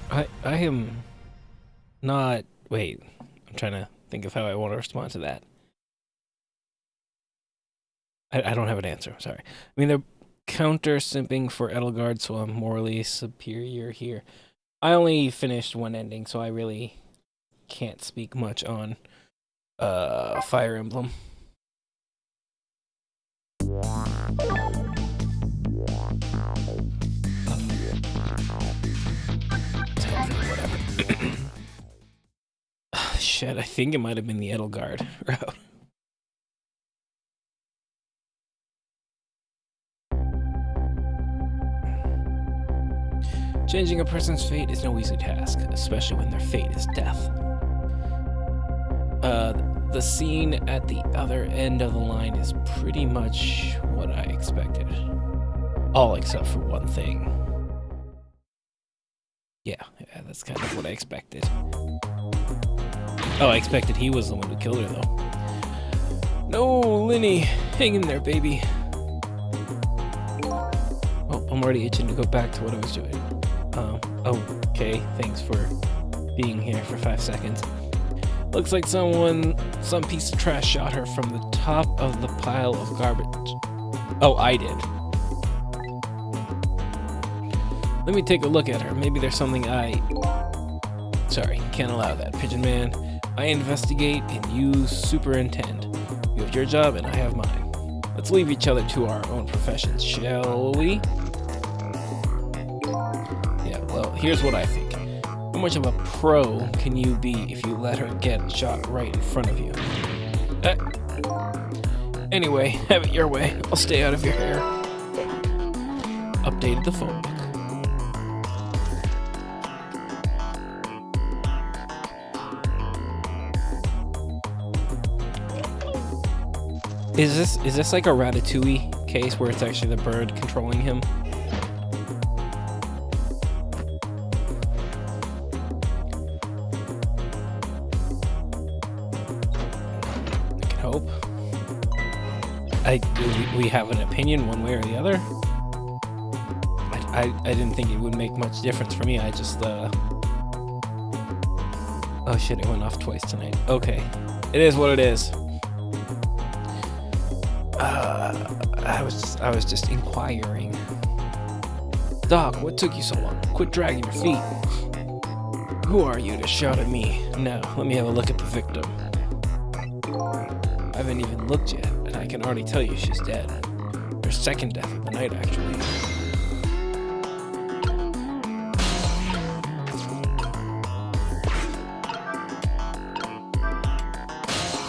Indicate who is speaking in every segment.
Speaker 1: I am not. Wait, I'm trying to think of how I want to respond to that. I don't have an answer. Sorry. I mean, they're counter simping for Edelgard, so I'm morally superior here. I only finished one ending, so I really can't speak much on Fire Emblem. Whatever. Shit, I think it might have been the Edelgard route. Changing a person's fate is no easy task, especially when their fate is death. The scene at the other end of the line is pretty much what I expected. All except for one thing. Yeah, that's kind of what I expected. Oh, I expected he was the one who killed her, though. No, Linny, hang in there, baby. Oh, I'm already itching to go back to what I was doing. Okay, thanks for being here for 5 seconds. Looks like some piece of trash shot her from the top of the pile of garbage. Oh, I did. Let me take a look at her. Maybe there's something Sorry, can't allow that, Pigeon Man. I investigate and you superintend. You have your job and I have mine. Let's leave each other to our own professions, shall we? Yeah, well, here's what I think. How much of a pro can you be if you let her get shot right in front of you? Anyway, have it your way. I'll stay out of your hair. Updated the phone book. Is this like a Ratatouille case where it's actually the bird controlling him? I can hope. We have an opinion one way or the other? I didn't think it would make much difference for me. I just oh shit, it went off twice tonight. Okay. It is what it is. I was just inquiring. Doc, what took you so long? Quit dragging your feet. Who are you to shout at me? Now, let me have a look at the victim. I haven't even looked yet, and I can already tell you she's dead. Her second death of the night, actually.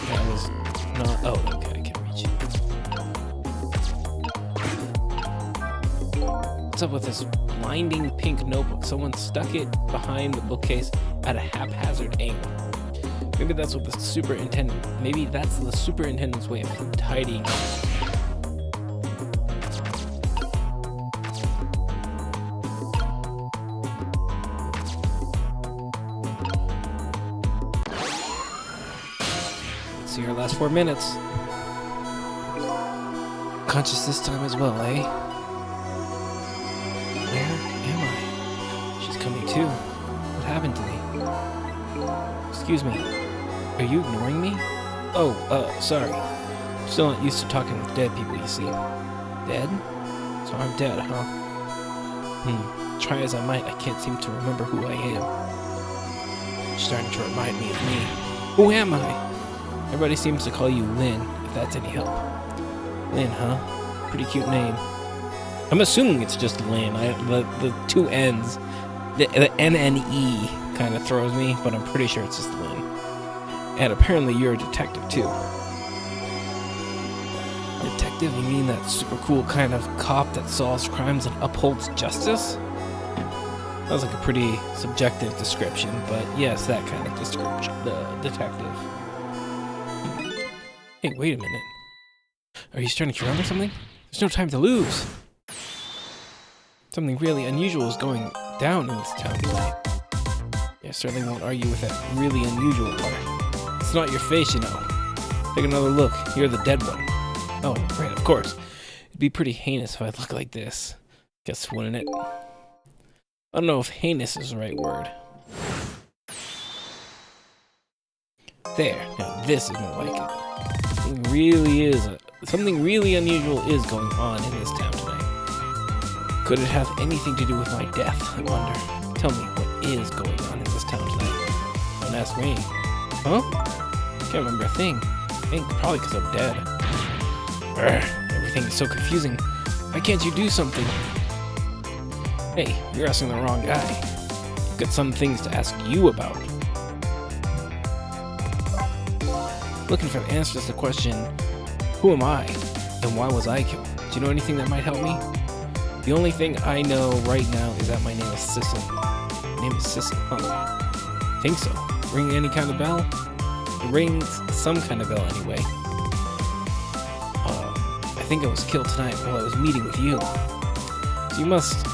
Speaker 1: That was not... Oh, okay. What's up with this blinding pink notebook? Someone stuck it behind the bookcase at a haphazard angle. Maybe that's what the superintendent... Maybe that's the superintendent's way of tidying up. Let's see our last 4 minutes. Conscious this time as well, eh? Where am I? She's coming too. What happened to me? Excuse me. Are you ignoring me? Oh, sorry. I'm still not used to talking with dead people, you see. Dead? So I'm dead, huh? Try as I might, I can't seem to remember who I am. She's starting to remind me of me. Who am I? Everybody seems to call you Lynn, if that's any help. Lynn, huh? Pretty cute name. I'm assuming it's just Lynn. The two N's, the N and E kind of throws me, but I'm pretty sure it's just Lynn. And apparently you're a detective too. Detective? You mean that super cool kind of cop that solves crimes and upholds justice? Sounds like a pretty subjective description, but yes, that kind of description. The detective. Hey, wait a minute. Are you starting to remember something? There's no time to lose. Something really unusual is going down in this town tonight. Yeah, I certainly won't argue with that really unusual part. It's not your face, you know. Take another look. You're the dead one. Oh, right, of course. It'd be pretty heinous if I look like this. Guess, wouldn't it? I don't know if heinous is the right word. There. Now this is more like it. Something really unusual is going on in this town tonight. Could it have anything to do with my death, I wonder? Tell me what is going on in this town tonight. Don't ask me. Huh? Can't remember a thing. I think probably because I'm dead. Urgh, everything is so confusing. Why can't you do something? Hey, you're asking the wrong guy. I've got some things to ask you about. Looking for the answers to the question, who am I? And why was I killed? Do you know anything that might help me? The only thing I know right now is that my name is Sissel. My name is Sissel, huh? I think so. Ring any kind of bell? It rings some kind of bell anyway. I think I was killed tonight while I was meeting with you. So you must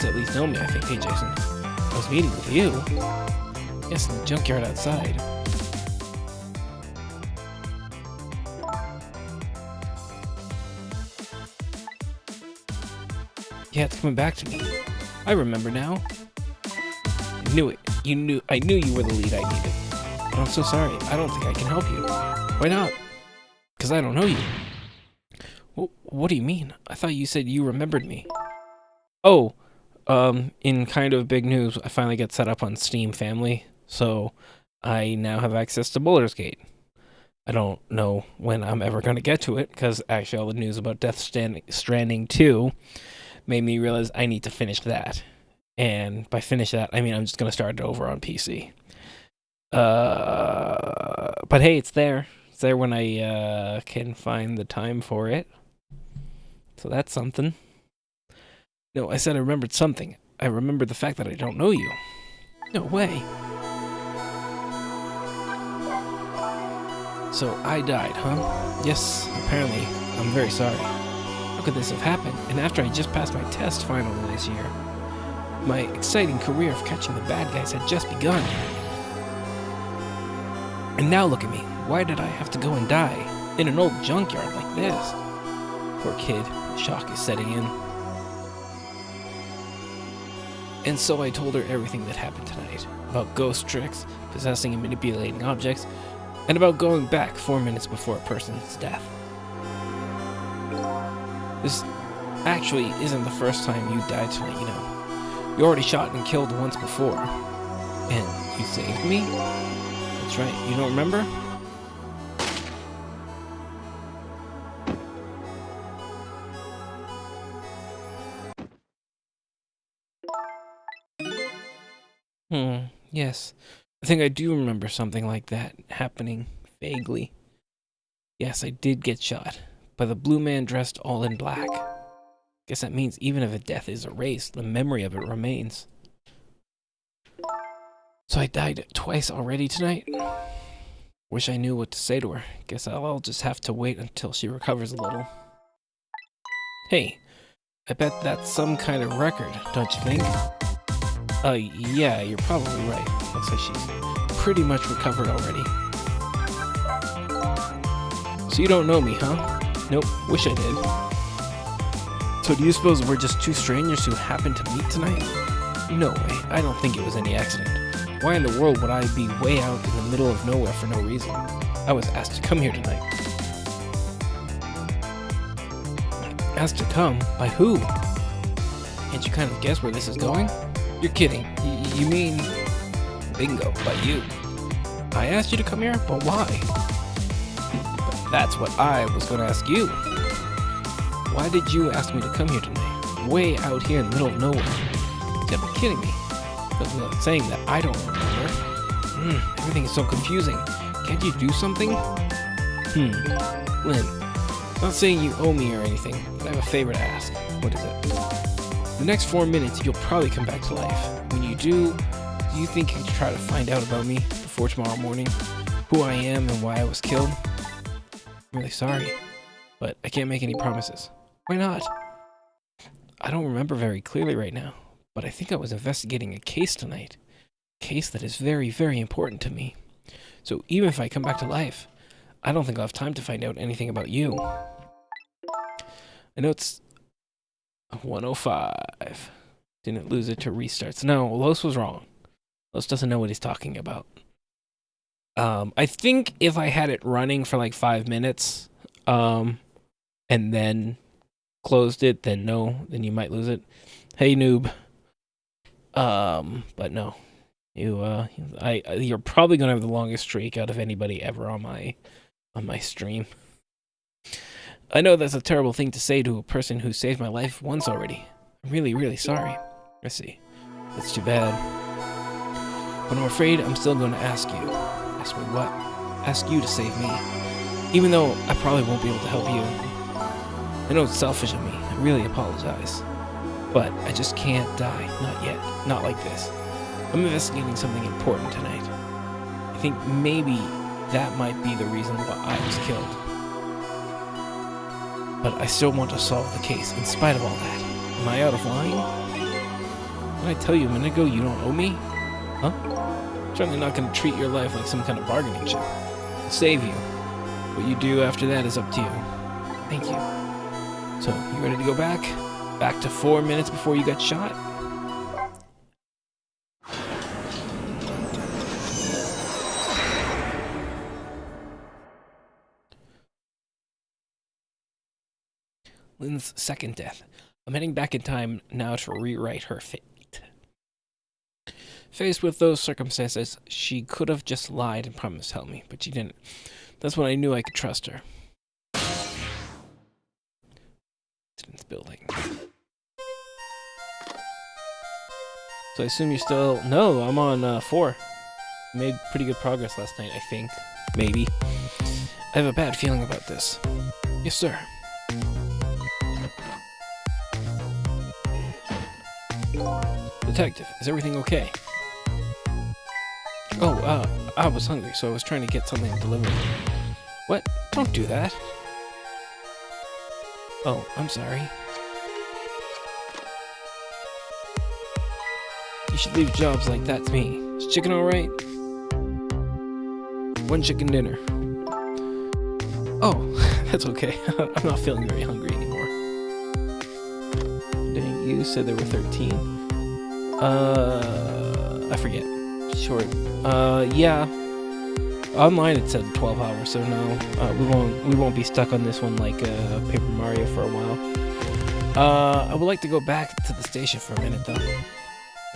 Speaker 1: at least know me, I think. Hey, Jason. I was meeting with you? Yes, in the junkyard outside. Yeah, it's coming back to me. I remember now. I knew it. I knew you were the lead I needed. But I'm so sorry. I don't think I can help you. Why not? Because I don't know you. What do you mean? I thought you said you remembered me. Oh, in kind of big news, I finally got set up on Steam Family, so I now have access to Baldur's Gate. I don't know when I'm ever going to get to it, because actually all the news about Death Stranding 2 made me realize I need to finish that. And by finish that, I mean I'm just going to start it over on PC. But hey, it's there. It's there when I can find the time for it. So that's something. No, I said I remembered something. I remembered the fact that I don't know you. No way. So I died, huh? Yes, apparently. I'm very sorry. How could this have happened? And after I just passed my test finally this year. My exciting career of catching the bad guys had just begun. And now look at me. Why did I have to go and die? In an old junkyard like this? Poor kid. Shock is setting in. And so I told her everything that happened tonight. About ghost tricks, possessing and manipulating objects, and about going back 4 minutes before a person's death. This actually isn't the first time you died tonight, you know. You already shot and killed once before. And you saved me? That's right, you don't remember? Yes. I think I do remember something like that happening vaguely. Yes, I did get shot by the blue man dressed all in black. Guess that means even if a death is erased, the memory of it remains. So I died twice already tonight? Wish I knew what to say to her. Guess I'll just have to wait until she recovers a little. Hey, I bet that's some kind of record, don't you think? Yeah, you're probably right. Looks like she's pretty much recovered already. So you don't know me, huh? Nope, wish I did. So do you suppose we're just two strangers who happened to meet tonight? No way, I don't think it was any accident. Why in the world would I be way out in the middle of nowhere for no reason? I was asked to come here tonight. Asked to come? By who? Can't you kind of guess where this is going? You're kidding. You mean... Bingo, by you. I asked you to come here? But why? But that's what I was going to ask you. Why did you ask me to come here tonight? Way out here in the middle of nowhere. You gotta be kidding me. Goes without saying that I don't remember. Everything is so confusing. Can't you do something? Lynn, not saying you owe me or anything, but I have a favor to ask. What is it? The next 4 minutes, you'll probably come back to life. When you do you think you could try to find out about me before tomorrow morning? Who I am and why I was killed? I'm really sorry, but I can't make any promises. Why not? I don't remember very clearly right now, but I think I was investigating a case tonight. A case that is very, very important to me. So even if I come back to life, I don't think I'll have time to find out anything about you. I know it's 1:05. Didn't lose it to restarts. No, Los was wrong. Los doesn't know what he's talking about. I think if I had it running for like 5 minutes, and then closed it, then no, then you might lose it. Hey, noob. But no. You're probably gonna have the longest streak out of anybody ever on my stream. I know that's a terrible thing to say to a person who saved my life once already. I'm really, really sorry. I see. That's too bad. But I'm afraid I'm still going to ask you. Ask me what? Ask you to save me. Even though I probably won't be able to help you. I know it's selfish of me. I really apologize. But I just can't die. Not yet. Not like this. I'm investigating something important tonight. I think maybe that might be the reason why I was killed. But I still want to solve the case in spite of all that. Am I out of line? Did I tell you a minute ago you don't owe me? Huh? I'm certainly not going to treat your life like some kind of bargaining chip. I'll save you. What you do after that is up to you. Thank you. So, you ready to go back? Back to 4 minutes before you got shot? Lynn's second death. I'm heading back in time now to rewrite her fate. Faced with those circumstances, she could have just lied and promised to help me, but she didn't. That's when I knew I could trust her. Residence building. So I assume you're still... No, I'm on 4. Made pretty good progress last night, I think. Maybe. I have a bad feeling about this. Yes, sir. Detective, is everything okay? Oh, I was hungry, so I was trying to get something delivered. What? Don't do that. Oh, I'm sorry. You should leave jobs like that to me. Is chicken alright? 1 chicken dinner. Oh, that's okay. I'm not feeling very hungry anymore. Dang, you said there were 13. I forget. Short. Yeah. Online it said 12 hours, so no. We won't be stuck on this one like Paper Mario for a while. I would like to go back to the station for a minute though.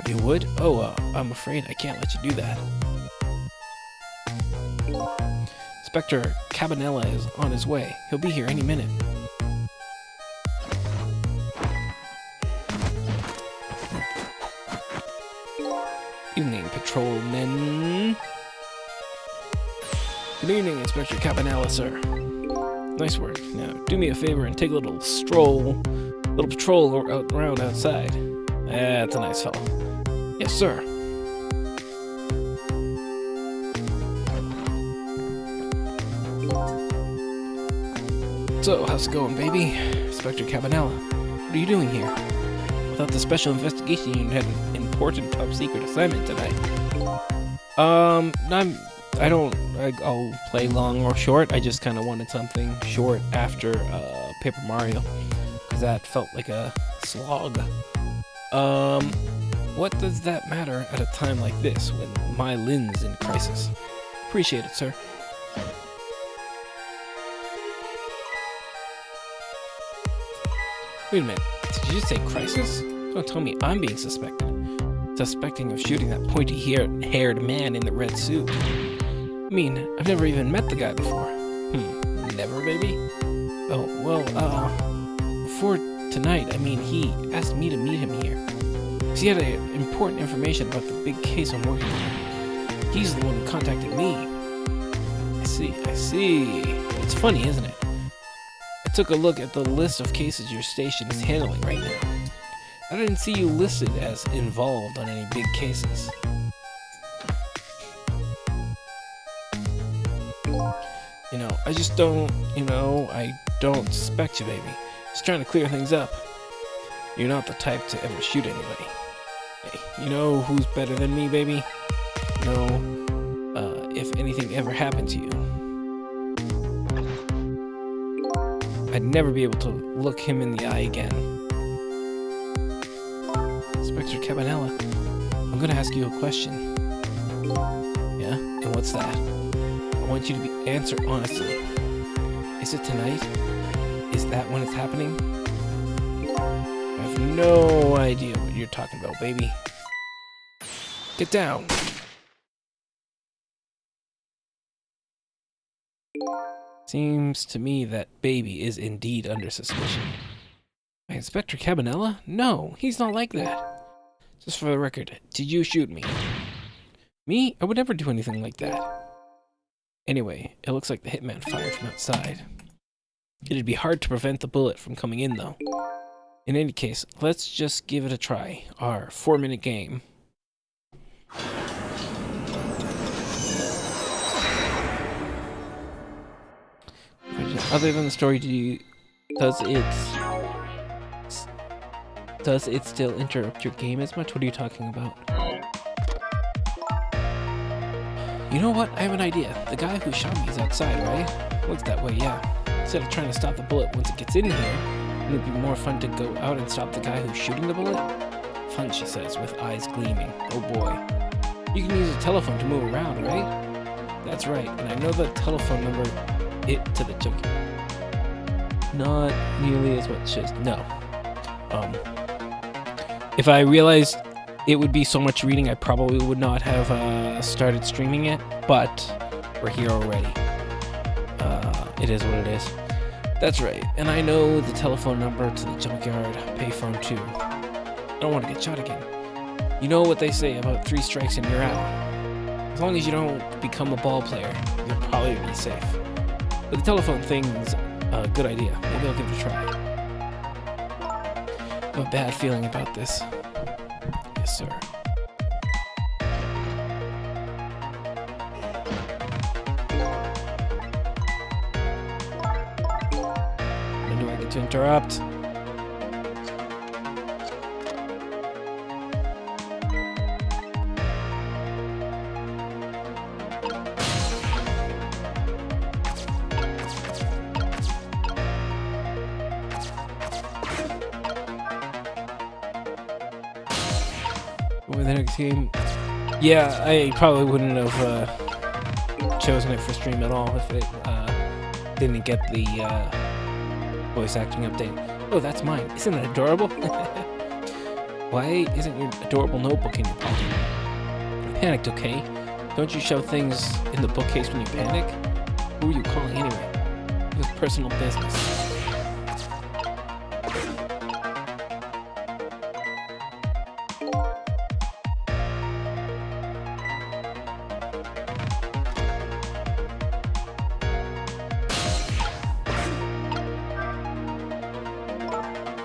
Speaker 1: You would? Oh, I'm afraid I can't let you do that. Inspector Cabanella is on his way. He'll be here any minute. Evening, patrolmen. Good evening, Inspector Cabanella, sir. Nice work. Now, do me a favor and take a little patrol around outside. That's a nice fellow. Yes, sir. So, how's it going, baby? Inspector Cabanella, what are you doing here? I thought the Special Investigation Unit had an important top-secret assignment tonight. I'll play long or short. I just kind of wanted something short after Paper Mario, because that felt like a slog. What does that matter at a time like this when my Lynn's in crisis? Appreciate it, sir. Wait a minute, did you just say crisis? Don't tell me I'm being suspected. Suspecting of shooting that pointy-haired man in the red suit. I mean, I've never even met the guy before. Never, baby? Oh, well, before tonight, I mean, he asked me to meet him here. Because he had important information about the big case I'm working on. He's the one who contacted me. I see. It's funny, isn't it? I took a look at the list of cases your station is handling right now. I didn't see you listed as involved on any big cases. I just don't, I don't suspect you, baby. Just trying to clear things up. You're not the type to ever shoot anybody. Hey, you know who's better than me, baby? If anything ever happened to you, I'd never be able to look him in the eye again. Inspector Inspector Cabanella. I'm gonna ask you a question. Yeah? And what's that? I want you to answer honestly. Is it tonight? Is that when it's happening? I have no idea what you're talking about, baby. Get down. Seems to me that baby is indeed under suspicion. Inspector Cabanella? No, he's not like that. Just for the record, did you shoot me? Me? I would never do anything like that. Anyway, it looks like the hitman fired from outside. It'd be hard to prevent the bullet from coming in, though. In any case, let's just give it a try. Our 4-minute game. Other than the story, does it still interrupt your game as much? What are you talking about? You know what? I have an idea. The guy who shot me is outside, right? Looks that way, yeah. Instead of trying to stop the bullet once it gets in here, it would be more fun to go out and stop the guy who's shooting the bullet. Fun, she says, with eyes gleaming. Oh boy. You can use a telephone to move around, right? That's right, and I know the telephone number to the junkie. Not nearly as much as... No. If I realized it would be so much reading, I probably would not have started streaming it, but we're here already. It is what it is. That's right, and I know the telephone number to the junkyard payphone too. I don't want to get shot again. You know what they say about 3 strikes and you're out. As long as you don't become a ball player, you'll probably be safe. But the telephone thing's a good idea. Maybe I'll give it a try. I have a bad feeling about this. Yes, sir. When do I get to interrupt? Over the next game. Yeah, I probably wouldn't have chosen it for stream at all if it didn't get the voice acting update. Oh, that's mine. Isn't it adorable? Why isn't your adorable notebook in your pocket? I'm panicked, okay? Don't you shove things in the bookcase when you panic? Who are you calling anyway? It was personal business.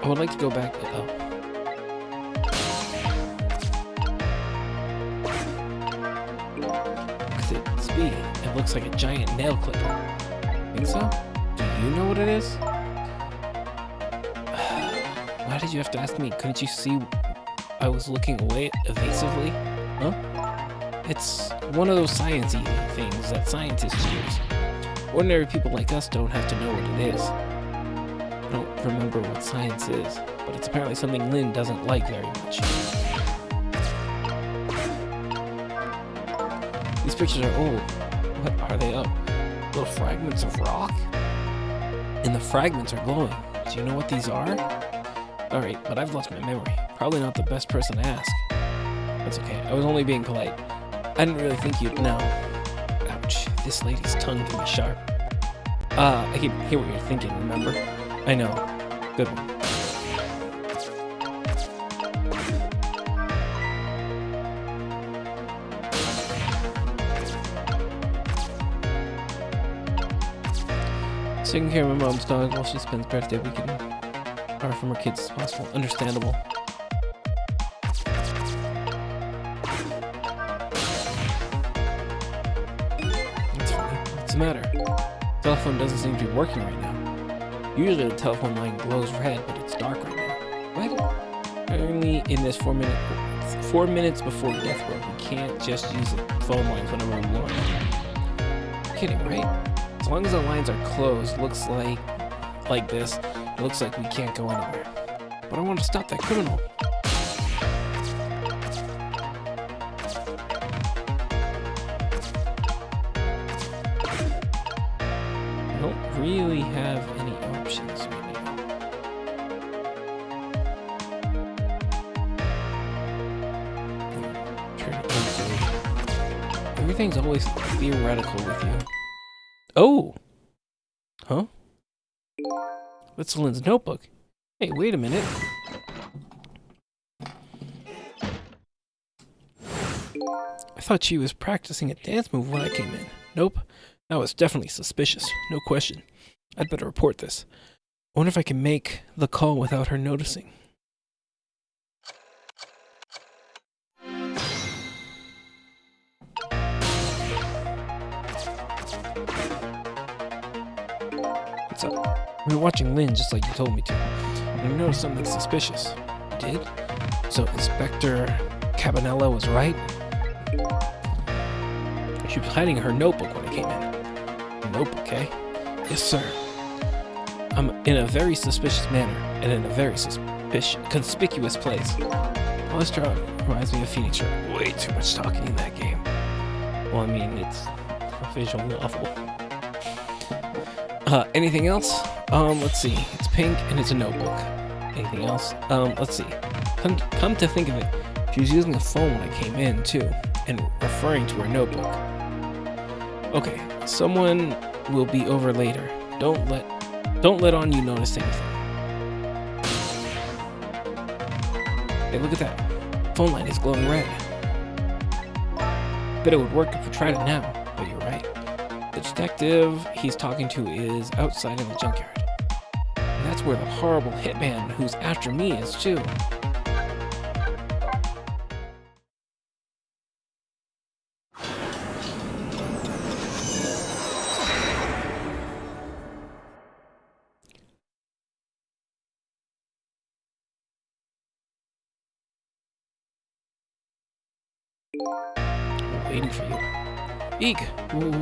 Speaker 1: I would like to go back. Because it's me. It looks like a giant nail clipper. Think so? Do you know what it is? Why did you have to ask me? Couldn't you see I was looking away evasively? Huh? It's one of those sciencey things that scientists use. Ordinary people like us don't have to know what it is. I don't remember what science is, but it's apparently something Lynn doesn't like very much. These pictures are old. What are they of? Little fragments of rock? And the fragments are glowing. Do you know what these are? Alright, but I've lost my memory. Probably not the best person to ask. That's okay, I was only being polite. I didn't really think you'd know. Ouch, this lady's tongue can be sharp. I can hear what you're thinking, remember? I know. Good one. Taking care of my mom's dog while she spends birthday weekend far from her kids as possible. Understandable. That's funny. What's the matter? The telephone doesn't seem to be working right now. Usually the telephone line glows red, but it's dark right now. What? Apparently in this 4 minutes before death row, we can't just use the phone lines whenever we want. You're kidding, right? As long as the lines are closed, looks like this, it looks like we can't go anywhere. But I want to stop that criminal. really have any options right now. Turn inquiry. Everything's always theoretical with you. Oh! Huh? That's Lynn's notebook. Hey, wait a minute. I thought she was practicing a dance move when I came in. Nope. That was definitely suspicious. No question. I'd better report this. I wonder if I can make the call without her noticing. What's up? We were watching Lynn just like you told me to. And I noticed something suspicious. You did? So Inspector Cabanella was right? She was hiding her notebook when I came in. Notebook, eh? Yes, sir. I'm in a very suspicious manner, and in a very conspicuous place. All this drug reminds me of Phoenix Wright. Way too much talking in that game. Well, I mean, it's a visual novel. Anything else? Let's see. It's pink, and it's a notebook. Anything else? Let's see. Come to think of it, she was using a phone when I came in, too, and referring to her notebook. Okay, someone will be over later. Don't let on you notice anything. Hey, look at that. Phone light is glowing red. Bet it would work if we tried it now, but you're right. The detective he's talking to is outside in the junkyard. And that's where the horrible hitman who's after me is, too. I'm waiting for you. Eek,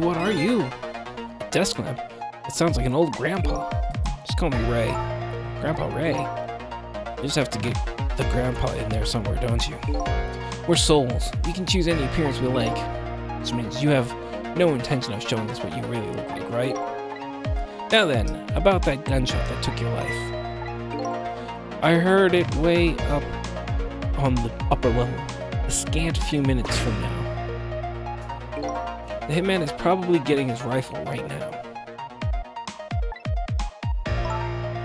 Speaker 1: what are you? A desk lamp? It sounds like an old grandpa. Just call me Ray. Grandpa Ray. You just have to get the grandpa in there somewhere, don't you? We're souls. We can choose any appearance we like. Which means you have no intention of showing us what you really look like, right? Now then, about that gunshot that took your life. I heard it way up on the upper level. A scant few minutes from now. The hitman is probably getting his rifle right now.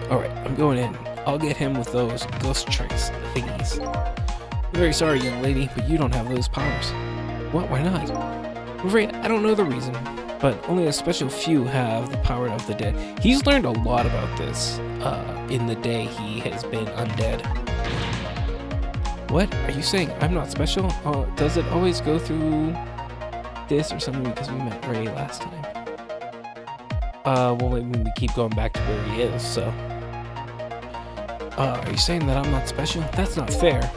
Speaker 1: Alright, I'm going in. I'll get him with those ghost tricks thingies. I'm very sorry, young lady, but you don't have those powers. What? Why not? I'm afraid I don't know the reason, but only a special few have the power of the dead. He's learned a lot about this in the day he has been undead. What? Are you saying I'm not special? Does it always go through this or something because we met Ray last time? Well, maybe we keep going back to where he is, so. Are you saying that I'm not special? That's not fair.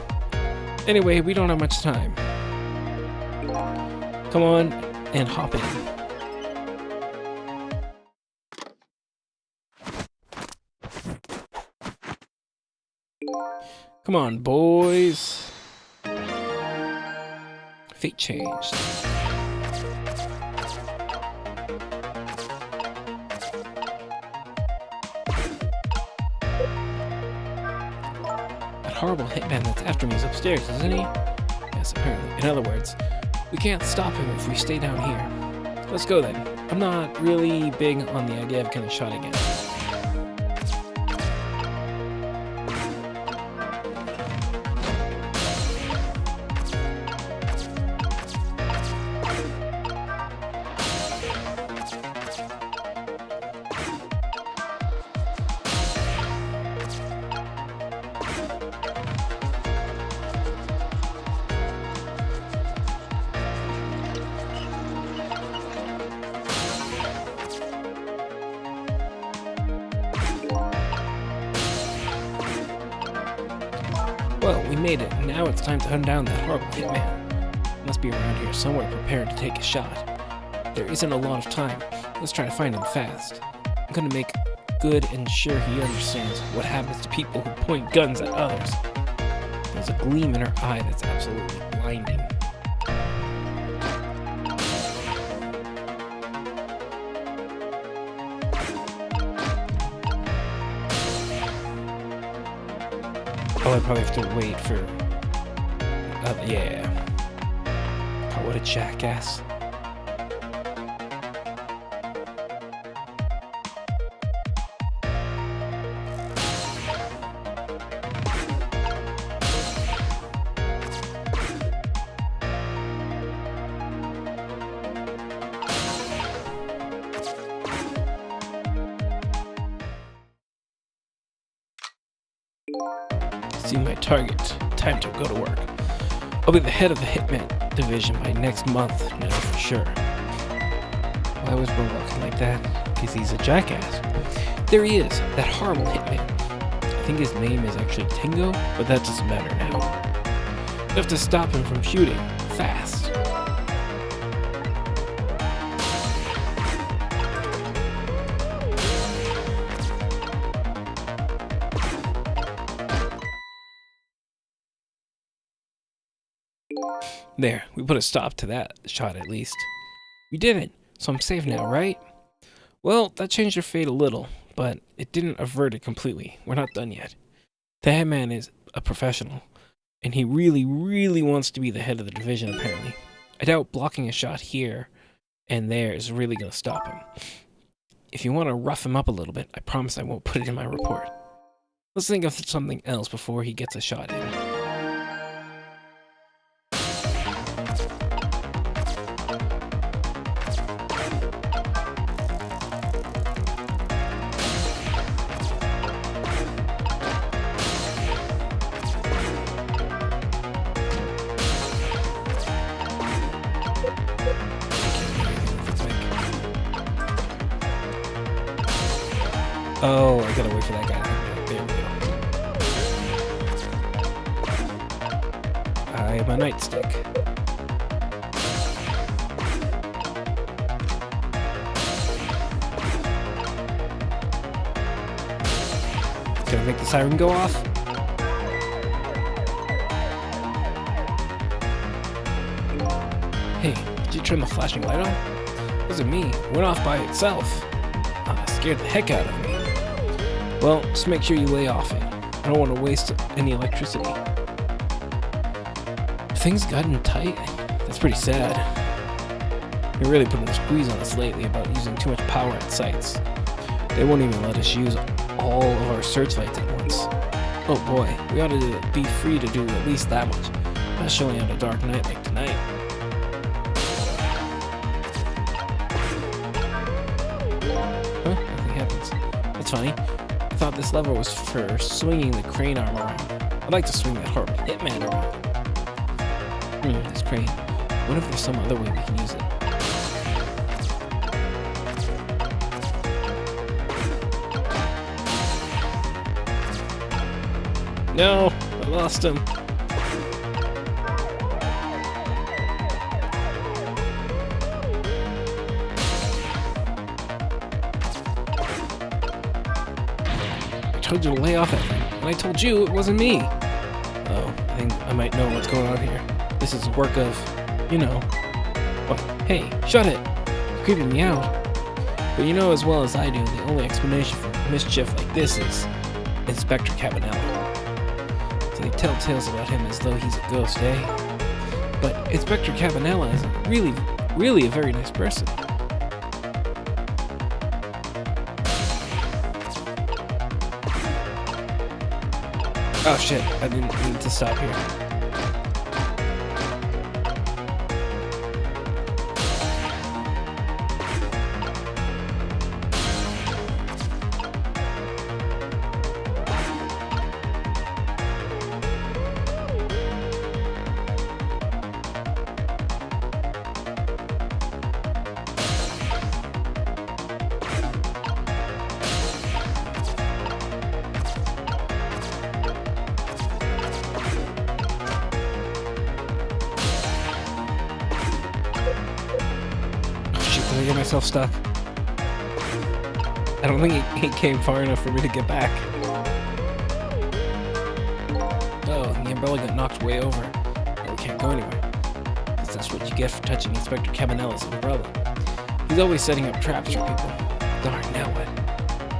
Speaker 1: Anyway, we don't have much time. Come on and hop in. Come on, boys. Fate changed. That horrible hitman that's after me is upstairs, isn't he? Yes, apparently. In other words, we can't stop him if we stay down here. Let's go then. I'm not really big on the idea of getting shot again. Well, we made it. Now it's time to hunt down that horrible hitman. Must be around here somewhere prepared to take a shot. There isn't a lot of time. Let's try to find him fast. I'm gonna make good and sure he understands what happens to people who point guns at others. There's a gleam in her eye that's absolutely blinding. I probably have to wait for... yeah. Oh, what a jackass. See my target. Time to go to work. I'll be the head of the Hitman division by next month now for sure. Why was Bro walking like that? Because he's a jackass. There he is, that horrible Hitman. I think his name is actually Tingo, but that doesn't matter now. You have to stop him from shooting. Fast. There, we put a stop to that shot at least. We did it, so I'm safe now, right? Well, that changed your fate a little, but it didn't avert it completely. We're not done yet. The Hitman is a professional, and he really, really wants to be the head of the division, apparently. I doubt blocking a shot here and there is really going to stop him. If you want to rough him up a little bit, I promise I won't put it in my report. Let's think of something else before he gets a shot in. Oh, I gotta wait for that guy. There we go. I have a nightstick. Gonna make the siren go off? Hey, did you turn the flashing light on? It wasn't me. It went off by itself. Oh, that scared the heck out of me. Well, just make sure you lay off it. I don't want to waste any electricity. Things gotten tight? That's pretty sad. You're really putting a squeeze on us lately about using too much power at sites. They won't even let us use all of our searchlights at once. Oh boy, we ought to be free to do at least that much, especially on a dark night like tonight. Huh? Nothing happens. That's funny. I thought this lever was for swinging the crane arm around. I'd like to swing that horrible Hitman around. This crane. What if there's some other way we can use it? No, I lost him. I told you to lay off that thing, and I told you it wasn't me. Oh, I think I might know what's going on here. This is work of, you know. What? Hey, shut it! You're creeping me out. But you know as well as I do, the only explanation for mischief like this is Inspector Cabanella. So they tell tales about him as though he's a ghost, eh? But Inspector Cabanella is really a very nice person. Oh shit, I didn't mean to stop here. Did I get myself stuck? I don't think it came far enough for me to get back. Oh, the umbrella got knocked way over. And we can't go anywhere. Guess that's what you get for touching Inspector Cabanella's umbrella. He's always setting up traps for people. Darn, now what?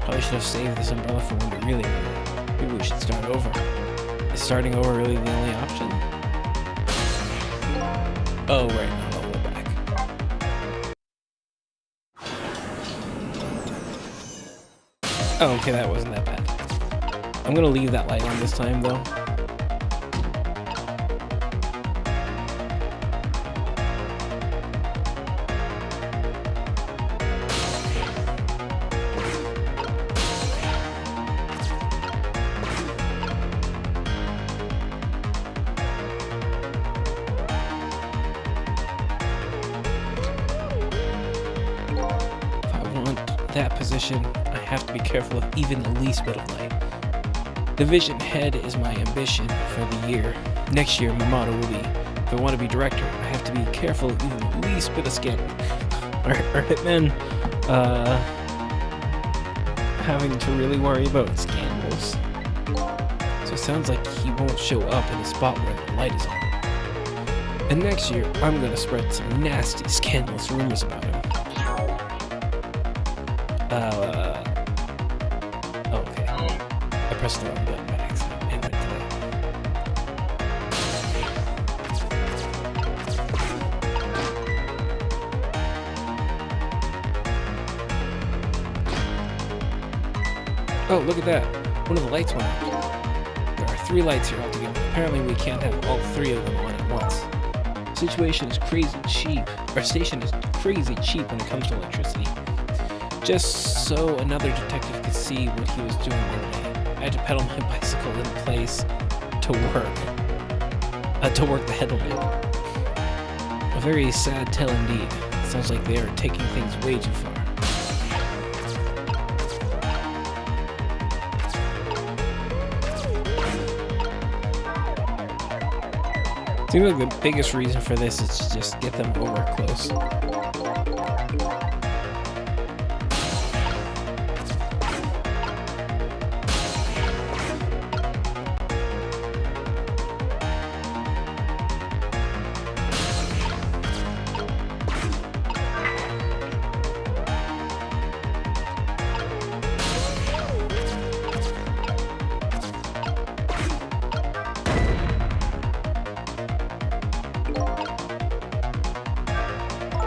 Speaker 1: Probably should have saved this umbrella for when we really need it. Maybe we should start over. Is starting over really the only option? Oh, right, not all the way back. Oh, okay, that wasn't that bad. I'm gonna leave that light on this time, though. That position, I have to be careful of even the least bit of light. The vision ahead is my ambition for the year. Next year, my motto will be, if I want to be director, I have to be careful of even the least bit of skin. Our hitmen, having to really worry about scandals. So it sounds like he won't show up in a spot where the light is on. And next year, I'm gonna spread some nasty, scandalous rumors about him. Okay. I pressed the wrong button by accident and went to that. Oh, look at that. One of the lights went out. There are 3 lights here altogether. Apparently we can't have all 3 of them on at once. The situation is crazy cheap. Our station is crazy cheap when it comes to electricity. Just so another detective could see what he was doing the other day, I had to pedal my bicycle in place to work the headlight. A very sad tale indeed. It sounds like they are taking things way too far. Seems like the biggest reason for this is to just get them over close.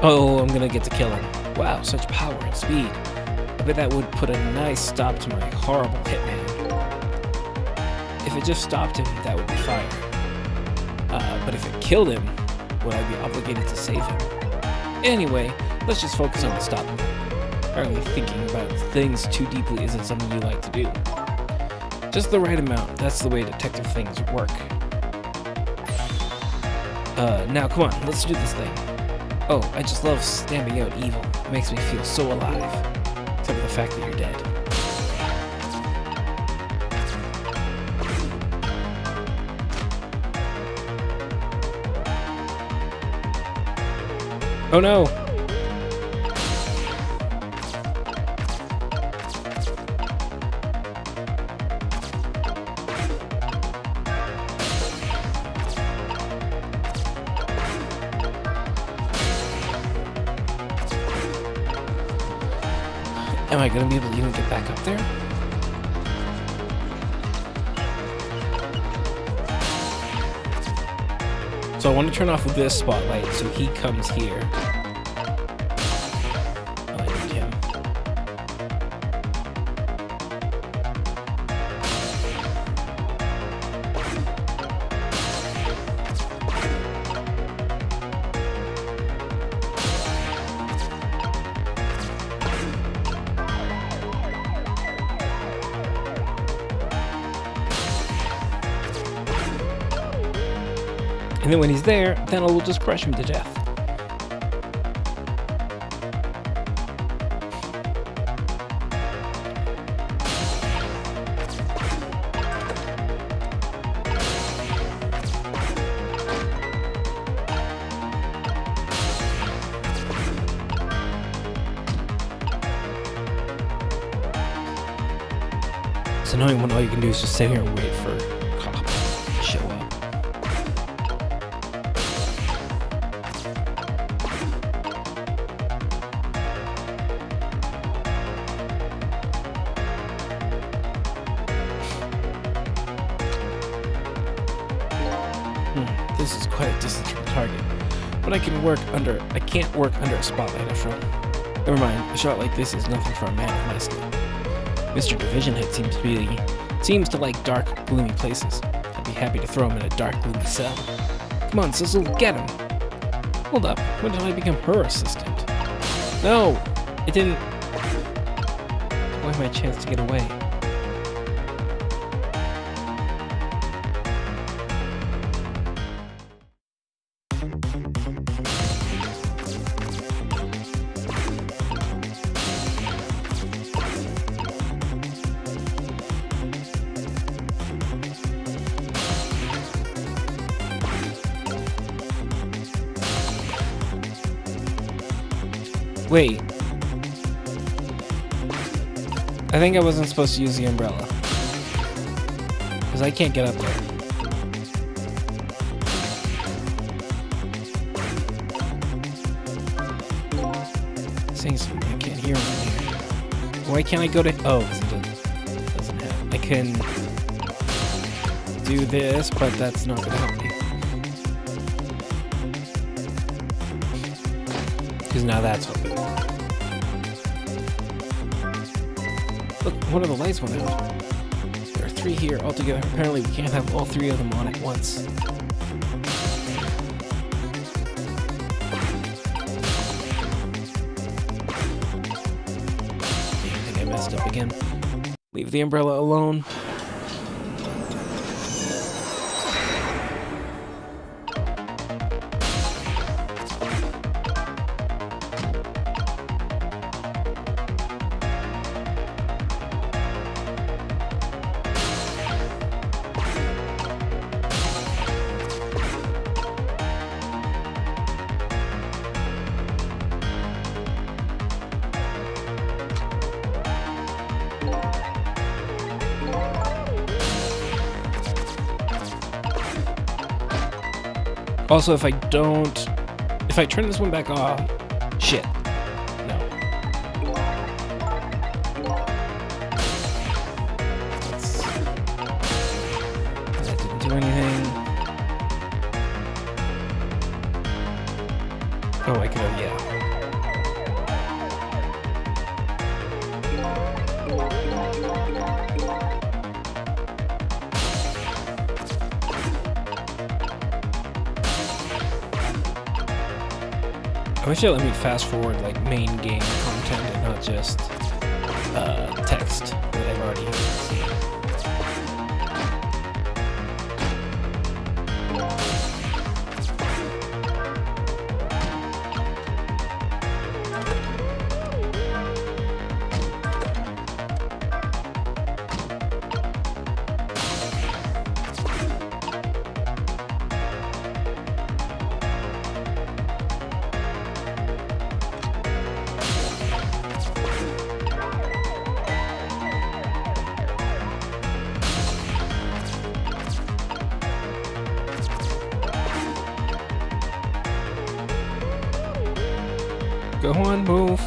Speaker 1: Oh, I'm gonna get to kill him. Wow, such power and speed. I bet that would put a nice stop to my horrible hitman. If it just stopped him, that would be fire. But if it killed him, would I be obligated to save him? Anyway, let's just focus on the stopping. Apparently thinking about things too deeply isn't something you like to do. Just the right amount, that's the way detective things work. Now come on, let's do this thing. Oh, I just love stamping out evil. It makes me feel so alive. Except for the fact that you're dead. Oh no! Am I gonna be able to even get back up there? So I want to turn off this spotlight so he comes here. Oh, I need him. And then when he's there, then I will just crush him to death. It's annoying when all you can do is just sit here and wait for a cop to show up. This is quite a distance from the target. But I can't work under a spotlight after all. Never mind, a shot like this is nothing for a man of my skill. Mr. Division Head seems to like dark, gloomy places. I'd be happy to throw him in a dark, gloomy cell. Come on, Sizzle, get him! Hold up, when did I become her assistant? No! It didn't... Why my chance to get away? Wait. I think I wasn't supposed to use the umbrella. Because I can't get up there. Saying something, I can't hear him from here. Why can't I go to... Oh, it doesn't have... I can do this, but that's not going to help me. Because now that's open. Look, one of the lights went out. There are 3 here altogether. Apparently we can't have all 3 of them on at once. I think I messed up again. Leave the umbrella alone. Also, if I turn this one back off, shit. No. That didn't do anything. Oh, I could have, yeah. I wish it let me fast forward like main game content and not just text that I've already seen. Go on, move.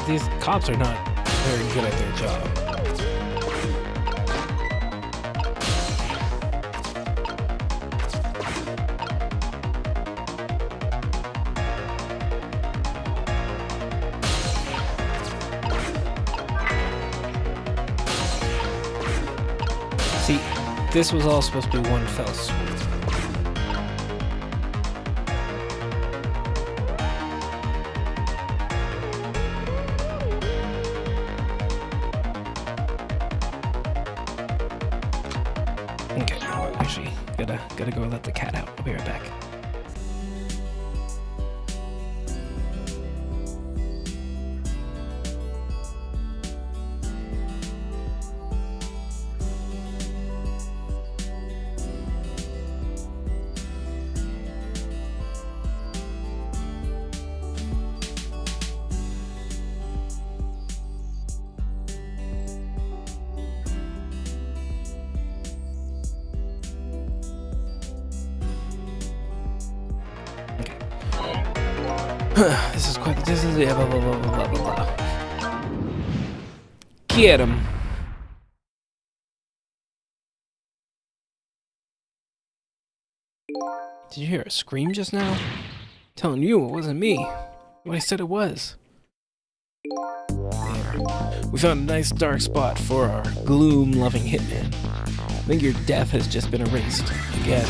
Speaker 1: These cops are not very good at their job. See, this was all supposed to be one fell swoop. Okay, actually, gotta go let the cat out. I'll be right back. This is quite. This is blah blah blah blah blah blah. Get him. Did you hear a scream just now? I'm telling you, it wasn't me. What I said it was. There. We found a nice dark spot for our gloom-loving hitman. I think your death has just been erased again.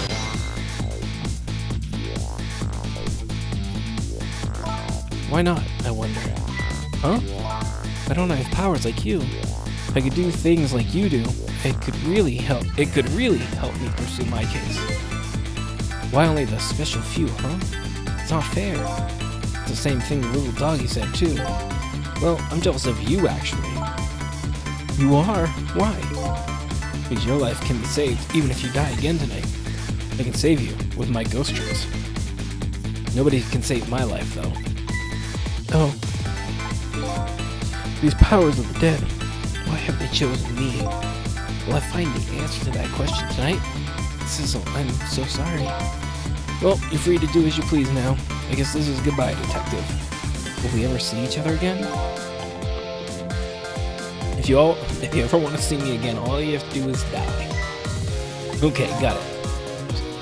Speaker 1: Why not, I wonder? Huh? I don't have powers like you. If I could do things like you do, it could really help me pursue my case. Why only the special few, huh? It's not fair. It's the same thing the little doggy said, too. Well, I'm jealous of you, actually. You are? Why? Because your life can be saved even if you die again tonight. I can save you with my ghost tricks. Nobody can save my life, though. Oh. These powers of the dead. Why have they chosen me? Will I find the answer to that question tonight? I'm so sorry. Well, you're free to do as you please now. I guess this is goodbye, detective. Will we ever see each other again? If you ever want to see me again, all you have to do is die. Okay, got it.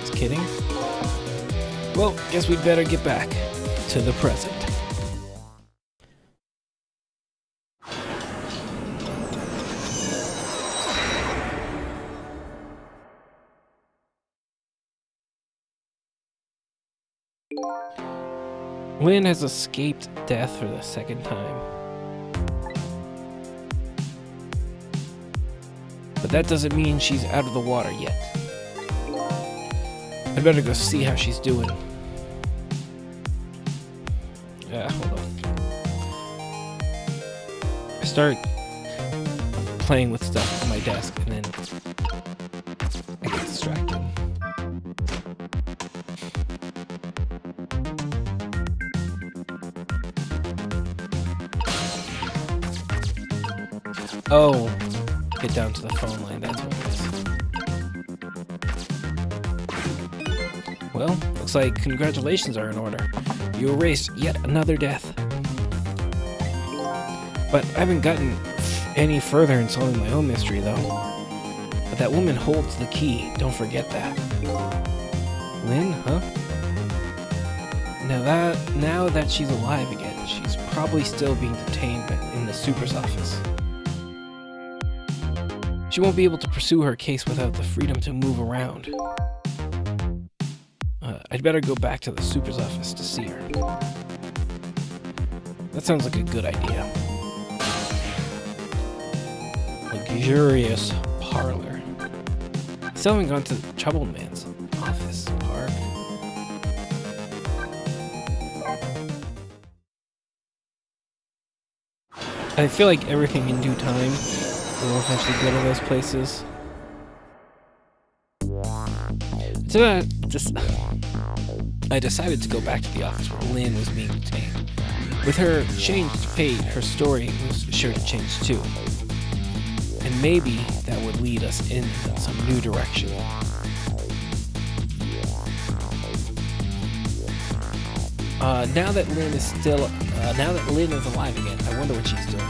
Speaker 1: Just kidding. Well, guess we'd better get back to the present. Lynn has escaped death for the second time. But that doesn't mean she's out of the water yet. I'd better go see how she's doing. Hold on. I start playing with stuff on my desk and then I get distracted. Oh, get down to the phone line, that's what it is. Well, looks like congratulations are in order. You erased yet another death. But I haven't gotten any further in solving my own mystery, though. But that woman holds the key, don't forget that. Lynn, huh? Now that she's alive again, she's probably still being detained in the super's office. She won't be able to pursue her case without the freedom to move around. I'd better go back to the super's office to see her. That sounds like a good idea. Luxurious parlor. Still haven't gone to the Troubled Man's office, park. I feel like everything in due time will eventually go to those places. So I decided to go back to the office where Lynn was being detained. With her changed fate, her story was sure to change too. And maybe that would lead us in some new direction. Now that Lynn is alive again, I wonder what she's doing.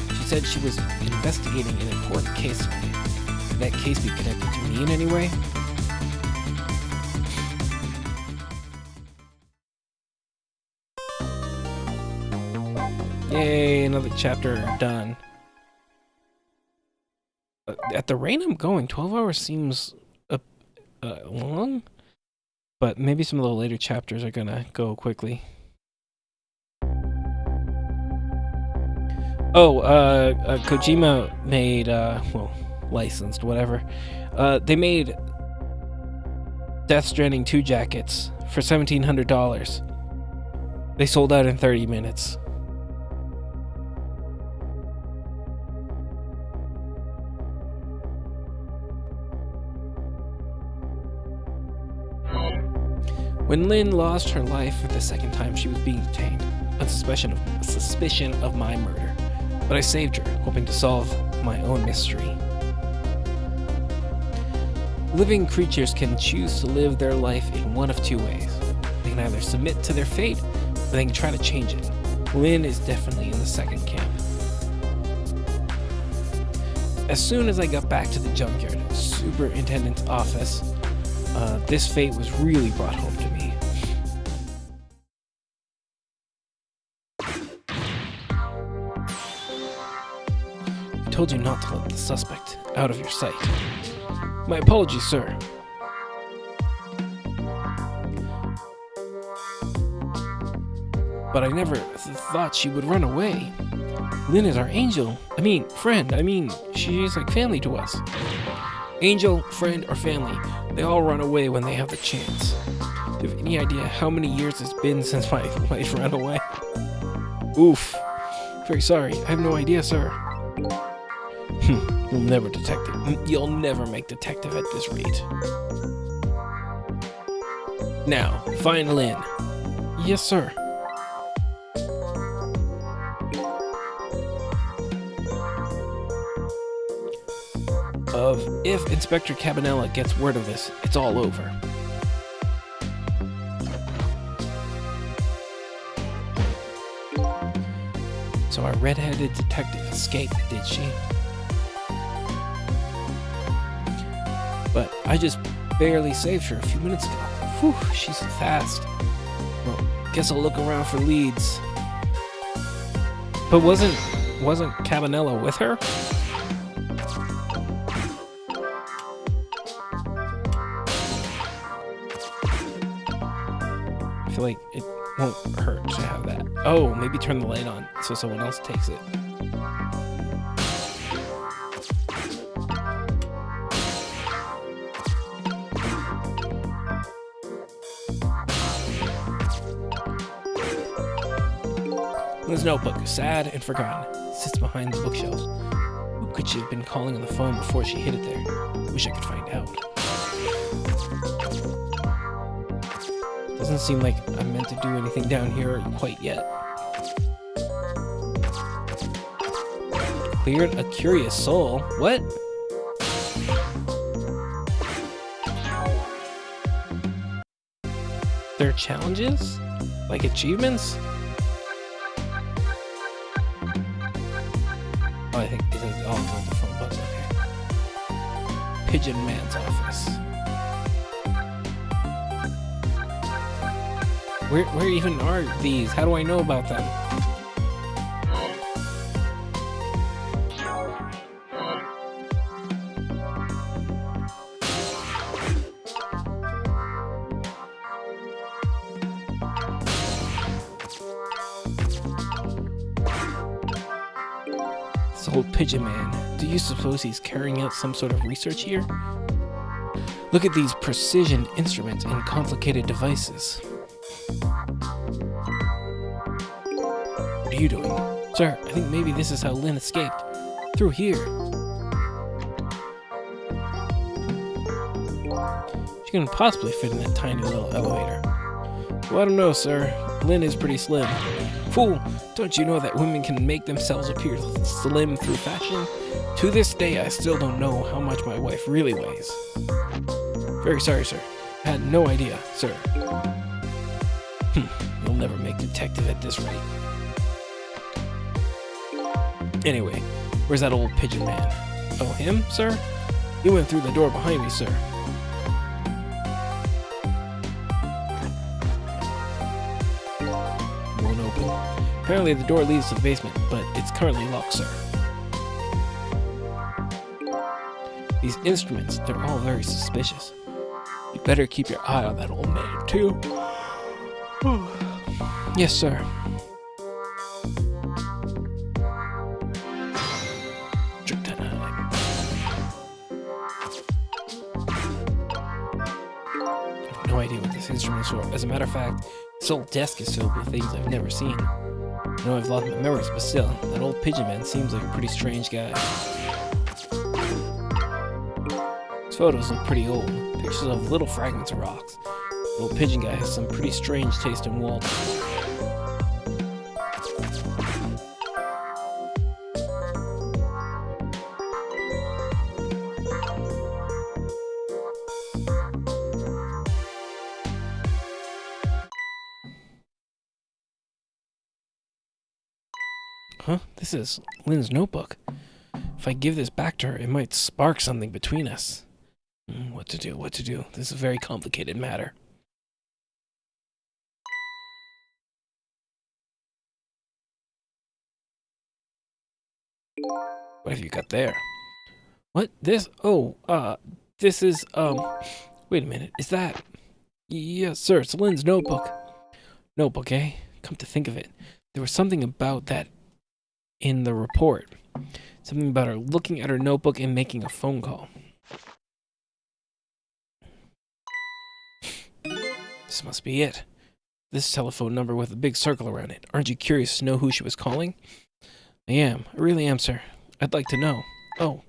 Speaker 1: She said she was investigating an important case today. Could that case be connected to me in any way? Yay, another chapter done. At the rate I'm going, 12 hours seems long, but maybe some of the later chapters are gonna go quickly. Oh, Kojima made, licensed, whatever. They made Death Stranding 2 jackets for $1,700. They sold out in 30 minutes. When Lynn lost her life for the second time, she was being detained on suspicion of my murder. But I saved her, hoping to solve my own mystery. Living creatures can choose to live their life in one of two ways. They can either submit to their fate but they can try to change it. Lynn is definitely in the second camp. As soon as I got back to the junkyard superintendent's office, this fate was really brought home to me. I told you not to let the suspect out of your sight. My apologies, sir. But I never thought she would run away. Lynn is our angel. Friend. She is like family to us. Angel, friend, or family, they all run away when they have the chance. Do you have any idea how many years it's been since my wife ran away? Oof. Very sorry. I have no idea, sir. You'll never make detective at this rate. Now, find Lynn. Yes, sir. If Inspector Cabanela gets word of this, it's all over. So our red-headed detective escaped, did she? But I just barely saved her a few minutes ago. Whew, she's fast. Well, guess I'll look around for leads. But wasn't Cabanela with her? I feel like it won't hurt to have that. Oh, maybe turn the light on so someone else takes it. Lynn's notebook, sad and forgotten, sits behind the bookshelves. Who could she have been calling on the phone before she hid it there? Wish I could find out. Doesn't seem like I'm meant to do anything down here quite yet. Cleared a curious soul. What? There are challenges? Like achievements? Oh, I think it says all on the phone book. Okay. Pigeon Man's office. Where even are these? How do I know about them? This old Pigeon Man. Do you suppose he's carrying out some sort of research here? Look at these precision instruments and complicated devices. What are you doing? Sir, I think maybe this is how Lynn escaped. Through here. She couldn't possibly fit in that tiny little elevator. Well, I don't know, sir. Lynn is pretty slim. Fool, don't you know that women can make themselves appear slim through fashion? To this day, I still don't know how much my wife really weighs. Very sorry, sir. I had no idea, sir. You'll never make detective at this rate. Anyway, where's that old Pigeon Man? Oh, him, sir? He went through the door behind me, sir. Won't open. Apparently the door leads to the basement, but it's currently locked, sir. These instruments, they're all very suspicious. You better keep your eye on that old man, too. Yes, sir. Trick time. I have no idea what this instrument is for. As a matter of fact, this old desk is filled with things I've never seen. I know I've lost my memories, but still, that old Pigeon Man seems like a pretty strange guy. His photos look pretty old. Pictures of little fragments of rocks. The old Pigeon guy has some pretty strange taste in wallpaper. Huh? This is Lynn's notebook. If I give this back to her, it might spark something between us. What to do? What to do? This is a very complicated matter. What have you got there? What? This? Oh, this is, wait a minute. Is that? Yes, sir. It's Lynn's notebook. Notebook, eh? Come to think of it, there was something about that in the report. Something about her looking at her notebook and making a phone call. This must be it. This telephone number with a big circle around it. Aren't you curious to know who she was calling? I am. I really am, sir. I'd like to know. Oh,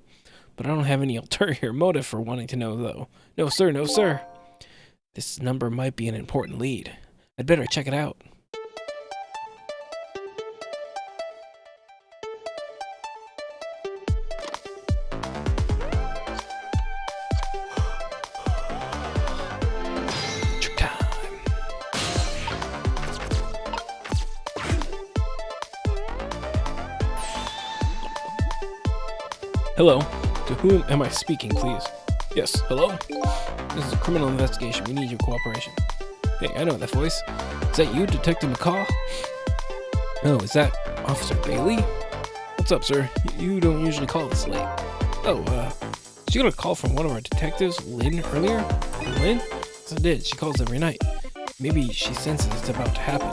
Speaker 1: but I don't have any ulterior motive for wanting to know, though. No, sir. No, sir. This number might be an important lead. I'd better check it out. Hello. To whom am I speaking, please? Yes, hello? This is a criminal investigation. We need your cooperation. Hey, I know that voice. Is that you, Detective McCaw? Oh, is that Officer Bailey? What's up, sir? You don't usually call this late. Oh, did you get a call from one of our detectives, Lynn, earlier? Lynn? Yes, I did. She calls every night. Maybe she senses it's about to happen.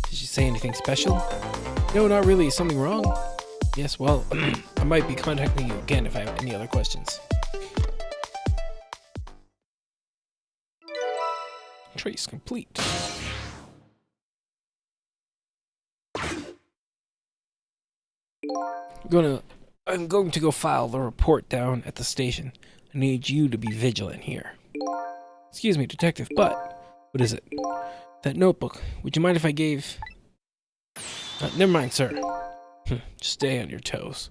Speaker 1: Did she say anything special? No, not really. Is something wrong? Yes, well, I might be contacting you again if I have any other questions. Trace complete. I'm going to go file the report down at the station. I need you to be vigilant here. Excuse me, detective, but what is it? That notebook. Would you mind if I gave... never mind, sir. Just stay on your toes.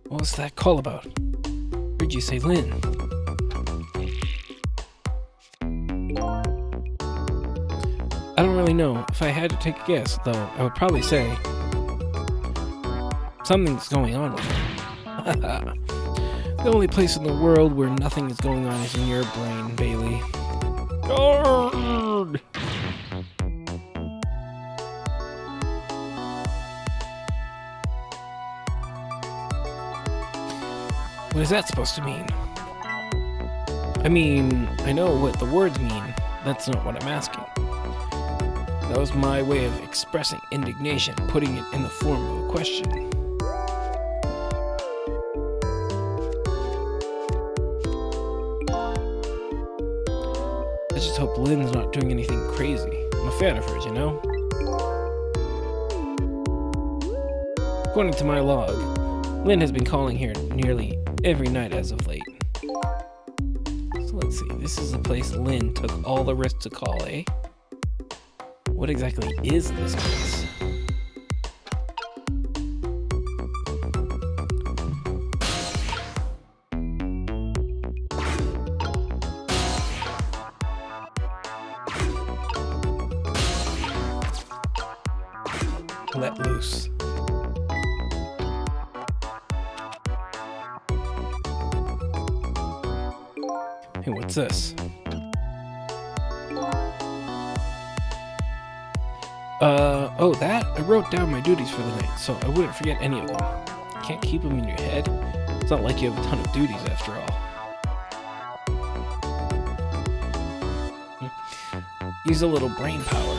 Speaker 1: What's that call about? Heard you say Lynn. I don't really know. If I had to take a guess, though, I would probably say something's going on with her. The only place in the world where nothing is going on is in your brain, Bailey. Guard! What is that supposed to mean? I mean, I know what the words mean. That's not what I'm asking. That was my way of expressing indignation, putting it in the form of a question. I just hope Lynn's not doing anything crazy. I'm a fan of hers, you know? According to my log, Lynn has been calling here nearly every night as of late. So let's see, this is the place Lynn took all the risks to call, eh? What exactly is this place? Let loose. Hey, what's this? Oh, that? I wrote down my duties for the night, so I wouldn't forget any of them. You can't keep them in your head. It's not like you have a ton of duties after all. Use a little brain power.